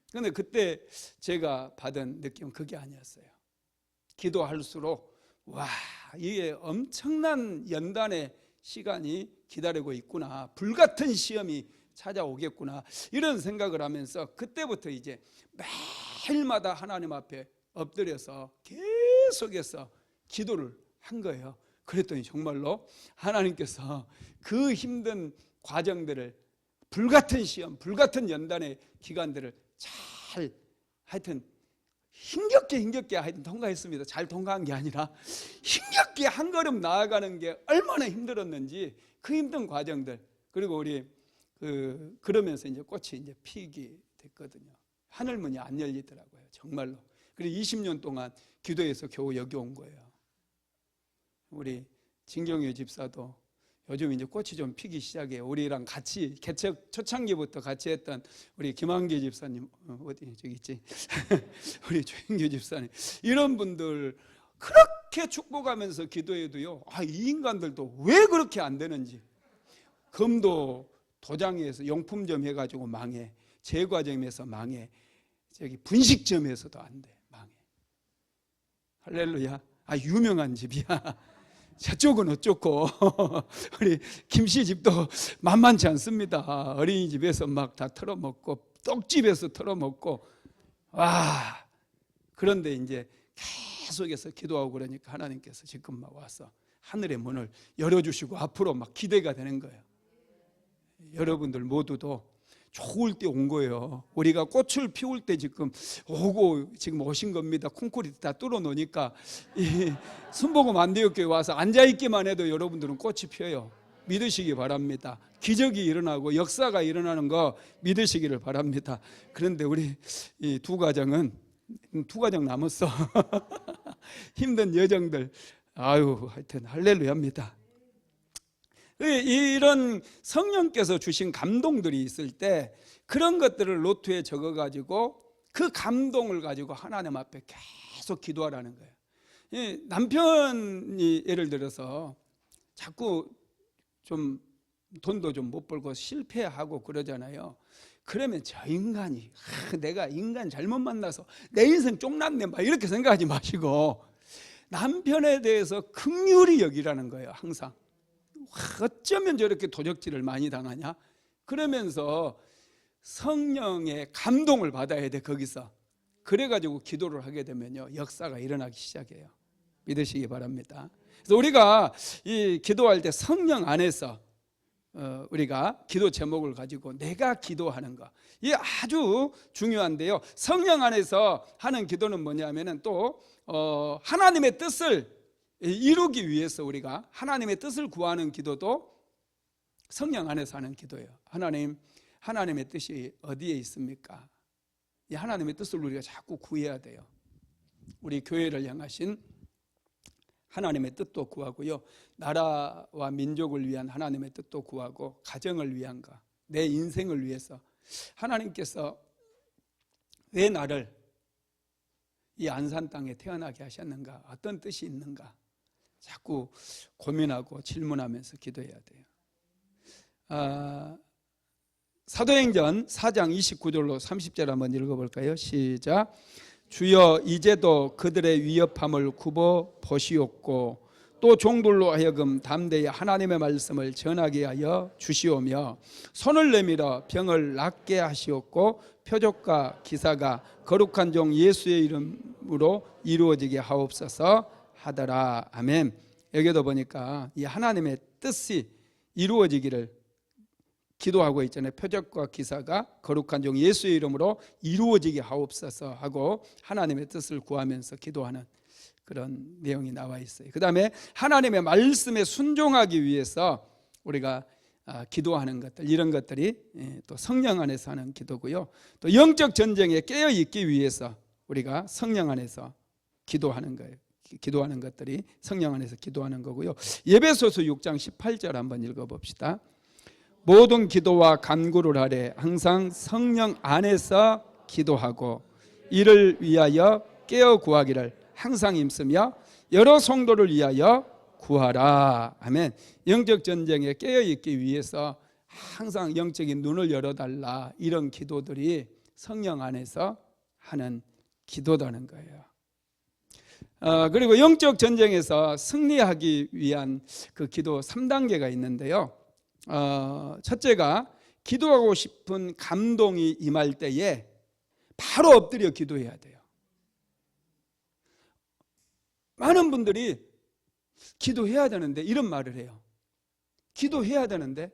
S1: 그런데 그때 제가 받은 느낌은 그게 아니었어요. 기도할수록 와, 이게 엄청난 연단의 시간이 기다리고 있구나, 불같은 시험이 찾아오겠구나, 이런 생각을 하면서 그때부터 이제 매일마다 하나님 앞에 엎드려서 계속해서 기도를 한 거예요. 그랬더니 정말로 하나님께서 그 힘든 과정들을, 불같은 시험, 불같은 연단의 기간들을 잘, 하여튼 힘겹게 하여튼 통과했습니다. 잘 통과한 게 아니라 힘겹게 한 걸음 나아가는 게 얼마나 힘들었는지 그 힘든 과정들. 그리고 우리 그러면서 이제 꽃이 이제 피기 됐거든요. 하늘문이 안 열리더라고요, 정말로. 그리고 20년 동안 기도해서 겨우 여기 온 거예요. 우리 진경유 집사도 요즘 이제 꽃이 좀 피기 시작해요. 우리랑 같이 개척 초창기부터 같이 했던 우리 김한기 집사님, 어디 저기 있지? 우리 조영규 집사님, 이런 분들 그렇게 축복하면서 기도해도요, 이 인간들도 왜 그렇게 안 되는지. 금도 도장에서 용품점 해가지고 망해, 제과점에서 망해, 저기 분식점에서도 안 돼, 망해. 할렐루야. 유명한 집이야. 저쪽은 어쩌고 우리 김씨 집도 만만치 않습니다. 어린이집에서 막 다 털어먹고 떡집에서 털어먹고, 와, 그런데 이제 계속해서 기도하고 그러니까 하나님께서 지금 막 와서 하늘의 문을 열어주시고 앞으로 막 기대가 되는 거예요. 여러분들 모두도 좋을 때 온 거예요. 우리가 꽃을 피울 때 지금 오신 겁니다. 콘크리트 다 뚫어 놓으니까 순복음 안대역교회 와서 앉아있기만 해도 여러분들은 꽃이 피어요. 믿으시기 바랍니다. 기적이 일어나고 역사가 일어나는 거 믿으시기를 바랍니다. 그런데 우리 이 두 가정 남았어. 힘든 여정들, 하여튼 할렐루야입니다. 이런 성령께서 주신 감동들이 있을 때 그런 것들을 노트에 적어가지고 그 감동을 가지고 하나님 앞에 계속 기도하라는 거예요. 남편이 예를 들어서 자꾸 좀 돈도 좀 못 벌고 실패하고 그러잖아요. 그러면 저 인간이, 내가 인간 잘못 만나서 내 인생 쫑났네, 막 이렇게 생각하지 마시고 남편에 대해서 긍휼히 여기라는 거예요. 항상 어쩌면 저렇게 도적질을 많이 당하냐, 그러면서 성령의 감동을 받아야 돼. 거기서 그래가지고 기도를 하게 되면요, 역사가 일어나기 시작해요. 믿으시기 바랍니다. 그래서 우리가 이 기도할 때 성령 안에서 우리가 기도 제목을 가지고 내가 기도하는 거, 이게 아주 중요한데요. 성령 안에서 하는 기도는 뭐냐면은 또 하나님의 뜻을 이루기 위해서 우리가 하나님의 뜻을 구하는 기도도 성령 안에서 하는 기도예요. 하나님의 뜻이 어디에 있습니까? 이 하나님의 뜻을 우리가 자꾸 구해야 돼요. 우리 교회를 향하신 하나님의 뜻도 구하고요, 나라와 민족을 위한 하나님의 뜻도 구하고, 가정을 위한 거, 내 인생을 위해서 하나님께서 왜 나를 이 안산 땅에 태어나게 하셨는가, 어떤 뜻이 있는가 자꾸 고민하고 질문하면서 기도해야 돼요. 사도행전 4장 29절로 30절 한번 읽어볼까요? 시작. 주여, 이제도 그들의 위협함을 굽어 보시옵고 또 종들로 하여금 담대히 하나님의 말씀을 전하게 하여 주시오며 손을 내밀어 병을 낫게 하시옵고 표적과 기사가 거룩한 종 예수의 이름으로 이루어지게 하옵소서 하더라. 아멘. 여기도 보니까 이 하나님의 뜻이 이루어지기를 기도하고 있잖아요. 표적과 기사가 거룩한 종 예수의 이름으로 이루어지게 하옵소서 하고 하나님의 뜻을 구하면서 기도하는 그런 내용이 나와 있어요. 그 다음에 하나님의 말씀에 순종하기 위해서 우리가 기도하는 것들, 이런 것들이 또 성령 안에서 하는 기도고요. 또 영적 전쟁에 깨어 있기 위해서 우리가 성령 안에서 기도하는 거예요. 기도하는 것들이 성령 안에서 기도하는 거고요. 에베소서 6장 18절 한번 읽어봅시다. 모든 기도와 간구를 하되 항상 성령 안에서 기도하고 이를 위하여 깨어 구하기를 항상 힘쓰며 여러 성도를 위하여 구하라. 아멘. 영적 전쟁에 깨어 있기 위해서 항상 영적인 눈을 열어달라. 이런 기도들이 성령 안에서 하는 기도라는 거예요. 그리고 영적 전쟁에서 승리하기 위한 그 기도 3단계가 있는데요. 첫째가 기도하고 싶은 감동이 임할 때에 바로 엎드려 기도해야 돼요. 많은 분들이 기도해야 되는데 이런 말을 해요. 기도해야 되는데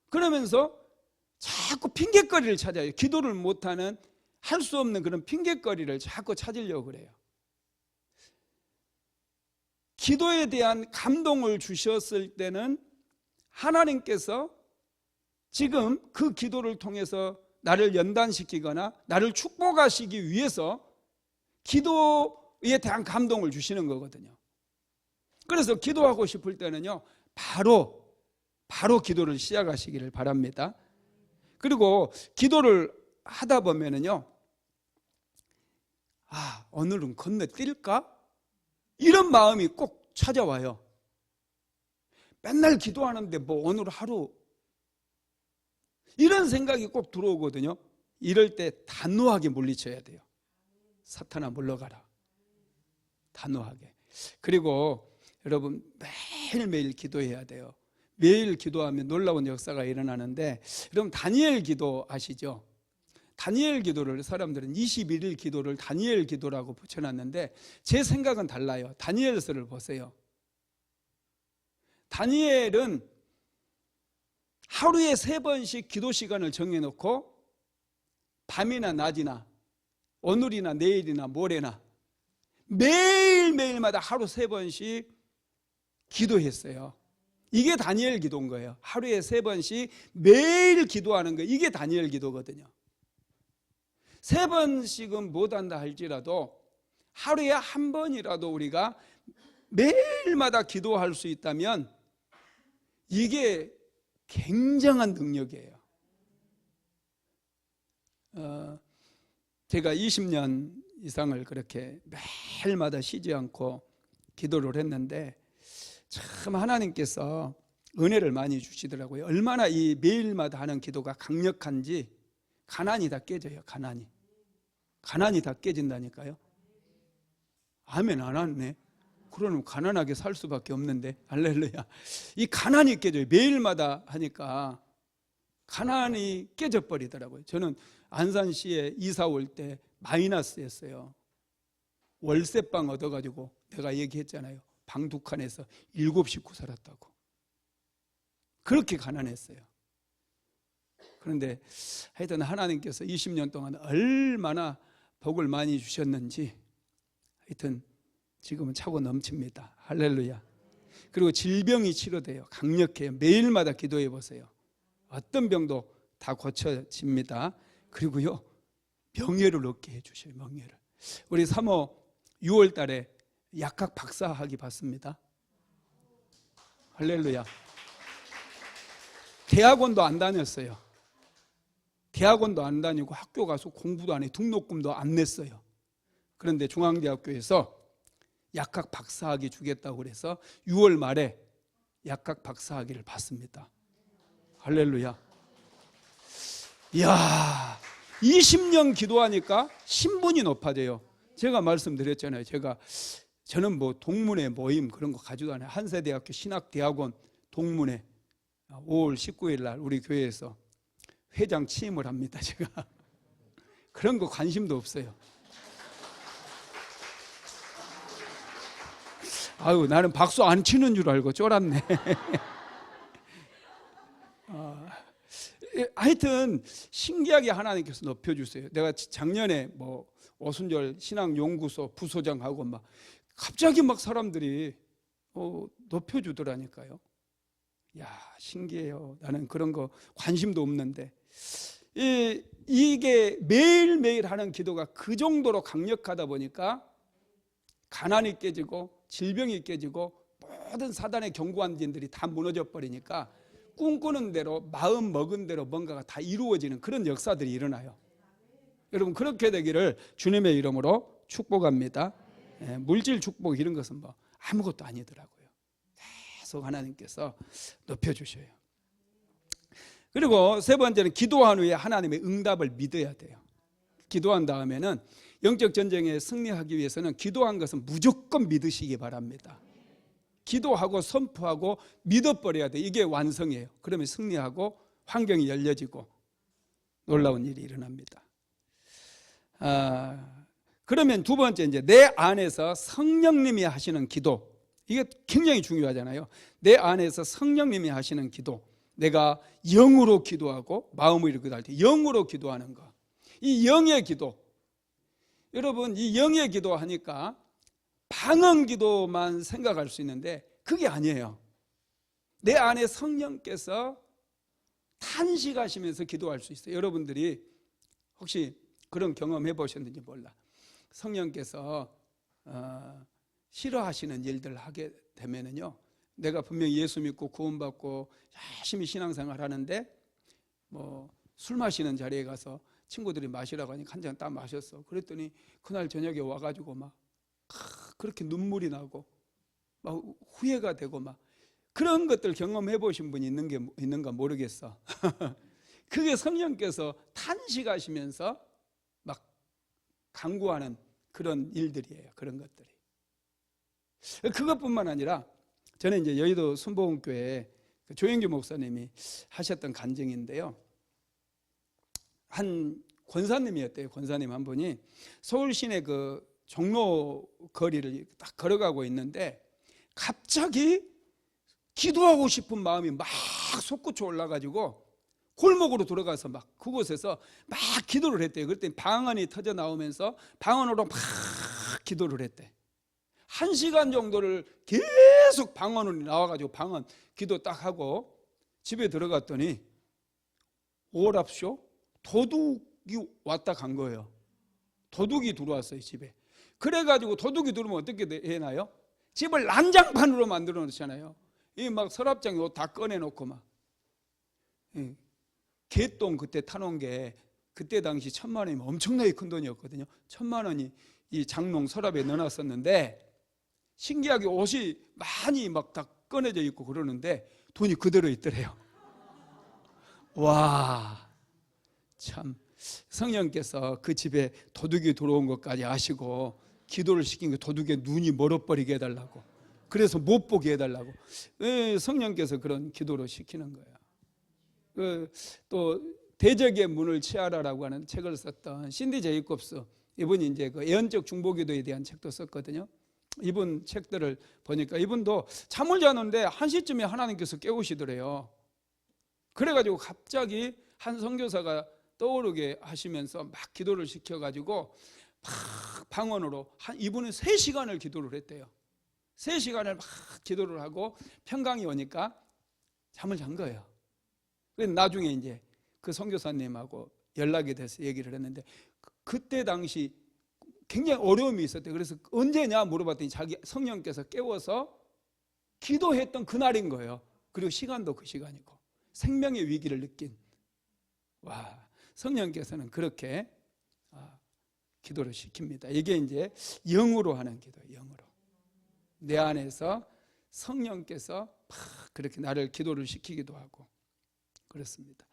S1: 그러면서 자꾸 핑계거리를 찾아요. 기도를 못하는, 할 수 없는 그런 핑계거리를 자꾸 찾으려고 그래요. 기도에 대한 감동을 주셨을 때는 하나님께서 지금 그 기도를 통해서 나를 연단시키거나 나를 축복하시기 위해서 기도에 대한 감동을 주시는 거거든요. 그래서 기도하고 싶을 때는요, 바로 기도를 시작하시기를 바랍니다. 그리고 기도를 하다 보면은요, 오늘은 건너뛸까? 이런 마음이 꼭 찾아와요. 맨날 기도하는데 뭐 오늘 하루, 이런 생각이 꼭 들어오거든요. 이럴 때 단호하게 물리쳐야 돼요. 사탄아 물러가라. 단호하게. 그리고 여러분 매일매일 기도해야 돼요. 매일 기도하면 놀라운 역사가 일어나는데, 여러분 다니엘 기도 아시죠? 다니엘 기도를 사람들은 21일 기도를 다니엘 기도라고 붙여놨는데 제 생각은 달라요. 다니엘서를 보세요. 다니엘은 하루에 3번씩 기도 시간을 정해놓고 밤이나 낮이나 오늘이나 내일이나 모레나 매일매일마다 하루 3번씩 기도했어요. 이게 다니엘 기도인 거예요. 하루에 3번씩 매일 기도하는 거예요. 이게 다니엘 기도거든요. 3번씩은 못한다 할지라도 하루에 한 번이라도 우리가 매일마다 기도할 수 있다면 이게 굉장한 능력이에요. 제가 20년 이상을 그렇게 매일마다 쉬지 않고 기도를 했는데 참 하나님께서 은혜를 많이 주시더라고요. 얼마나 이 매일마다 하는 기도가 강력한지 가난이 다 깨져요. 가난이 다 깨진다니까요. 아멘 안 하네. 그러면 가난하게 살 수밖에 없는데. 할렐루야. 이 가난이 깨져요. 매일마다 하니까 가난이 깨져버리더라고요. 저는 안산시에 이사 올 때 마이너스였어요. 월세방 얻어가지고 내가 얘기했잖아요. 방 2칸에서 7식구 살았다고. 그렇게 가난했어요. 그런데 하여튼 하나님께서 20년 동안 얼마나 복을 많이 주셨는지 하여튼 지금은 차고 넘칩니다. 할렐루야. 그리고 질병이 치료돼요. 강력해요. 매일마다 기도해 보세요. 어떤 병도 다 고쳐집니다. 그리고요, 명예를 얻게 해주셔요. 명예를. 우리 3호 6월 달에 약학 박사학위 받습니다. 할렐루야. 대학원도 안 다녔어요. 대학원도 안 다니고 학교 가서 공부도 안 해. 등록금도 안 냈어요. 그런데 중앙대학교에서 약학 박사학위 주겠다고 그래서 6월 말에 약학 박사학위를 받습니다. 할렐루야. 이야, 20년 기도하니까 신분이 높아져요. 제가 말씀드렸잖아요. 제가 저는 뭐 동문회 모임 그런 거 가지도 않아요. 한세대학교 신학대학원 동문회 5월 19일 날 우리 교회에서 회장 취임을 합니다. 제가 그런 거 관심도 없어요. 아유, 나는 박수 안 치는 줄 알고 쫄았네. 하여튼 신기하게 하나님께서 높여주세요. 내가 작년에 뭐 오순절 신학연구소 부소장하고 막 갑자기 막 사람들이 높여주더라니까요. 야, 신기해요. 나는 그런 거 관심도 없는데 이게 매일매일 하는 기도가 그 정도로 강력하다 보니까 가난이 깨지고 질병이 깨지고 모든 사단의 경고한진들이 다 무너져 버리니까 꿈꾸는 대로 마음 먹은 대로 뭔가가 다 이루어지는 그런 역사들이 일어나요. 여러분 그렇게 되기를 주님의 이름으로 축복합니다. 물질 축복 이런 것은 뭐 아무것도 아니더라고요. 계속 하나님께서 높여주셔요. 그리고 세 번째는 기도한 후에 하나님의 응답을 믿어야 돼요. 기도한 다음에는 영적 전쟁에 승리하기 위해서는 기도한 것은 무조건 믿으시기 바랍니다. 기도하고 선포하고 믿어버려야 돼. 이게 완성이에요. 그러면 승리하고 환경이 열려지고 놀라운 일이 일어납니다. 그러면 두 번째 이제 내 안에서 성령님이 하시는 기도, 이게 굉장히 중요하잖아요. 내 안에서 성령님이 하시는 기도, 내가 영으로 기도하고 마음으로 기도할 때 영으로 기도하는 거, 이 영의 기도. 여러분 이 영의 기도하니까 방언 기도만 생각할 수 있는데 그게 아니에요. 내 안에 성령께서 탄식하시면서 기도할 수 있어요. 여러분들이 혹시 그런 경험 해보셨는지 몰라. 성령께서 싫어하시는 일들 하게 되면은요, 내가 분명히 예수 믿고 구원받고 열심히 신앙생활 하는데 뭐 술 마시는 자리에 가서 친구들이 마시라고 하니까 한 잔 딱 마셨어. 그랬더니 그날 저녁에 와가지고 막 그렇게 눈물이 나고 막 후회가 되고 막 그런 것들 경험해 보신 분이 있는가 모르겠어. 그게 성령께서 탄식하시면서 막 간구하는 그런 일들이에요. 그런 것들이. 그것뿐만 아니라 저는 이제 여의도 순복음교회 조영규 목사님이 하셨던 간증인데요. 한 권사님이었대요. 권사님 한 분이 서울 시내 그 종로 거리를 딱 걸어가고 있는데 갑자기 기도하고 싶은 마음이 막 솟구쳐 올라가지고 골목으로 들어가서 막 그곳에서 막 기도를 했대요. 그랬더니 방언이 터져 나오면서 방언으로 막 기도를 했대. 1시간 정도를 계속 방언으로 나와가지고 방언 기도 딱 하고 집에 들어갔더니 오랍쇼 도둑이 왔다 간 거예요. 도둑이 들어왔어요 집에. 그래가지고 도둑이 들어오면 어떻게 해나요? 집을 난장판으로 만들어 놓잖아요. 이 막 서랍장에 옷 다 꺼내놓고 막 개똥 그때 타놓은 게 그때 당시 1,000만 원이면 엄청나게 큰 돈이었거든요. 1,000만 원이 이 장롱 서랍에 넣어놨었는데 신기하게 옷이 많이 막 다 꺼내져 있고 그러는데 돈이 그대로 있더래요. 와, 참 성령께서 그 집에 도둑이 들어온 것까지 아시고 기도를 시킨 게 도둑의 눈이 멀어버리게 해달라고, 그래서 못 보게 해달라고 성령께서 그런 기도를 시키는 거예요. 또 대적의 문을 치하라라고 하는 책을 썼던 신디 제이콥스, 이분이 이제 그 예언적 중보기도에 대한 책도 썼거든요. 이분 책들을 보니까 이분도 잠을 자는데 1시쯤에 하나님께서 깨우시더래요. 그래가지고 갑자기 한 선교사가 떠오르게 하시면서 막 기도를 시켜가지고 막 방언으로 이분은 3시간을 기도를 했대요. 3시간을 막 기도를 하고 평강이 오니까 잠을 잔 거예요. 그래서 나중에 이제 그 선교사님하고 연락이 돼서 얘기를 했는데 그때 당시 굉장히 어려움이 있었대요. 그래서 언제냐 물어봤더니 자기 성령께서 깨워서 기도했던 그날인 거예요. 그리고 시간도 그 시간이고 생명의 위기를 느낀, 와, 성령께서는 그렇게 기도를 시킵니다. 이게 이제 영으로 하는 기도예요. 영으로. 내 안에서 성령께서 막 그렇게 나를 기도를 시키기도 하고 그렇습니다.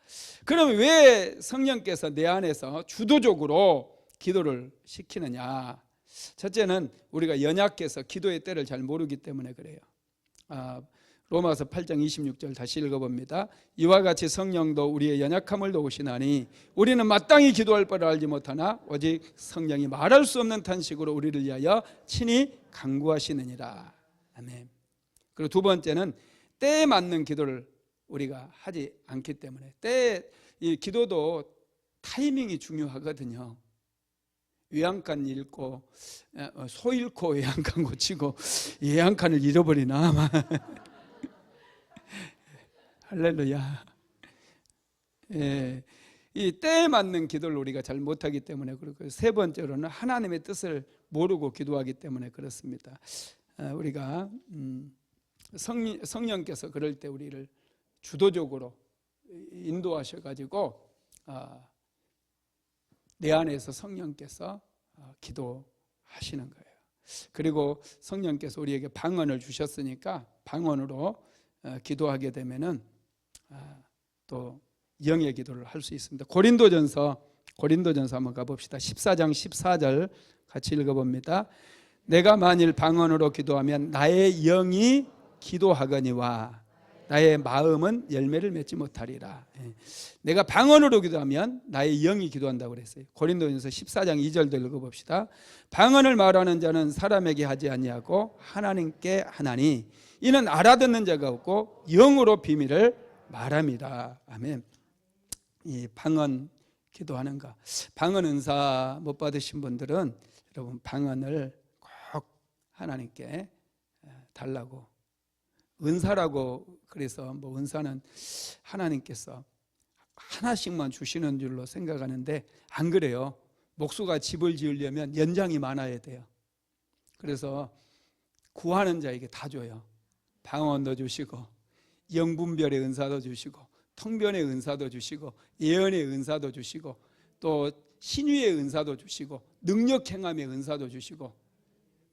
S1: 그러면 왜 성령께서 내 안에서 주도적으로 기도를 시키느냐? 첫째는 우리가 연약해서 기도의 때를 잘 모르기 때문에 그래요. 로마서 8장 26절 다시 읽어봅니다. 이와 같이 성령도 우리의 연약함을 도우시나니 우리는 마땅히 기도할 바를 알지 못하나 오직 성령이 말할 수 없는 탄식으로 우리를 위하여 친히 간구하시느니라. 아멘. 그리고 두 번째는 때에 맞는 기도를 우리가 하지 않기 때문에, 이 기도도 타이밍이 중요하거든요. 외양간 잃고 소 잃고 외양간 고치고 외양간을 잃어버리나 할렐루야. 이 때에 맞는 기도를 우리가 잘 못하기 때문에 그렇고, 세 번째로는 하나님의 뜻을 모르고 기도하기 때문에 그렇습니다. 우리가 성령께서 그럴 때 우리를 주도적으로 인도하셔가지고 내 안에서 성령께서 기도하시는 거예요. 그리고 성령께서 우리에게 방언을 주셨으니까 방언으로 기도하게 되면은 또 영의 기도를 할 수 있습니다. 고린도전서 한번 가봅시다. 14장 14절 같이 읽어봅니다. 내가 만일 방언으로 기도하면 나의 영이 기도하거니와 나의 마음은 열매를 맺지 못하리라. 내가 방언으로 기도하면 나의 영이 기도한다고 그랬어요. 고린도전서 14장 2절도 읽어봅시다. 방언을 말하는 자는 사람에게 하지 아니하고 하나님께 하나니 이는 알아듣는 자가 없고 영으로 비밀을 말함이라. 아멘. 이 방언 기도하는가, 방언 은사 못 받으신 분들은 여러분 방언을 꼭 하나님께 달라고. 은사라고 그래서 은사는 하나님께서 하나씩만 주시는 줄로 생각하는데 안 그래요. 목수가 집을 지으려면 연장이 많아야 돼요. 그래서 구하는 자에게 다 줘요. 방언도 주시고 영분별의 은사도 주시고 통변의 은사도 주시고 예언의 은사도 주시고 또 신유의 은사도 주시고 능력 행함의 은사도 주시고,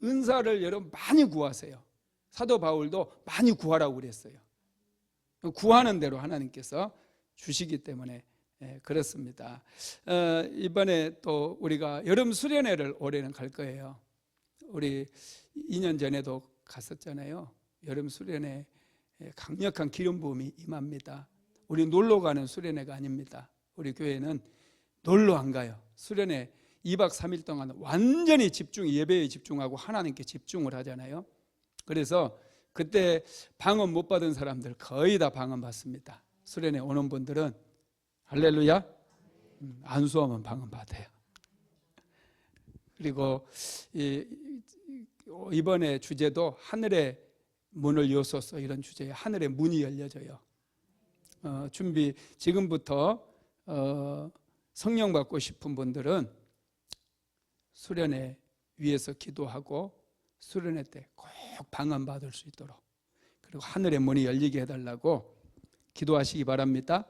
S1: 은사를 여러분 많이 구하세요. 사도 바울도 많이 구하라고 그랬어요. 구하는 대로 하나님께서 주시기 때문에 그렇습니다. 이번에 또 우리가 여름 수련회를 올해는 갈 거예요. 우리 2년 전에도 갔었잖아요. 여름 수련회 강력한 기름 부음이 임합니다. 우리 놀러 가는 수련회가 아닙니다. 우리 교회는 놀러 안 가요. 수련회 2박 3일 동안 완전히 예배에 집중하고 하나님께 집중을 하잖아요. 그래서 그때 방언 못 받은 사람들 거의 다 방언 받습니다. 수련회 오는 분들은 할렐루야, 안수하면 방언 받아요. 그리고 이번에 주제도 하늘의 문을 여소서, 이런 주제에 하늘의 문이 열려져요. 지금부터 성령 받고 싶은 분들은 수련회 위에서 기도하고 수련회 때 꼭 방언 받을 수 있도록, 그리고 하늘의 문이 열리게 해달라고 기도하시기 바랍니다.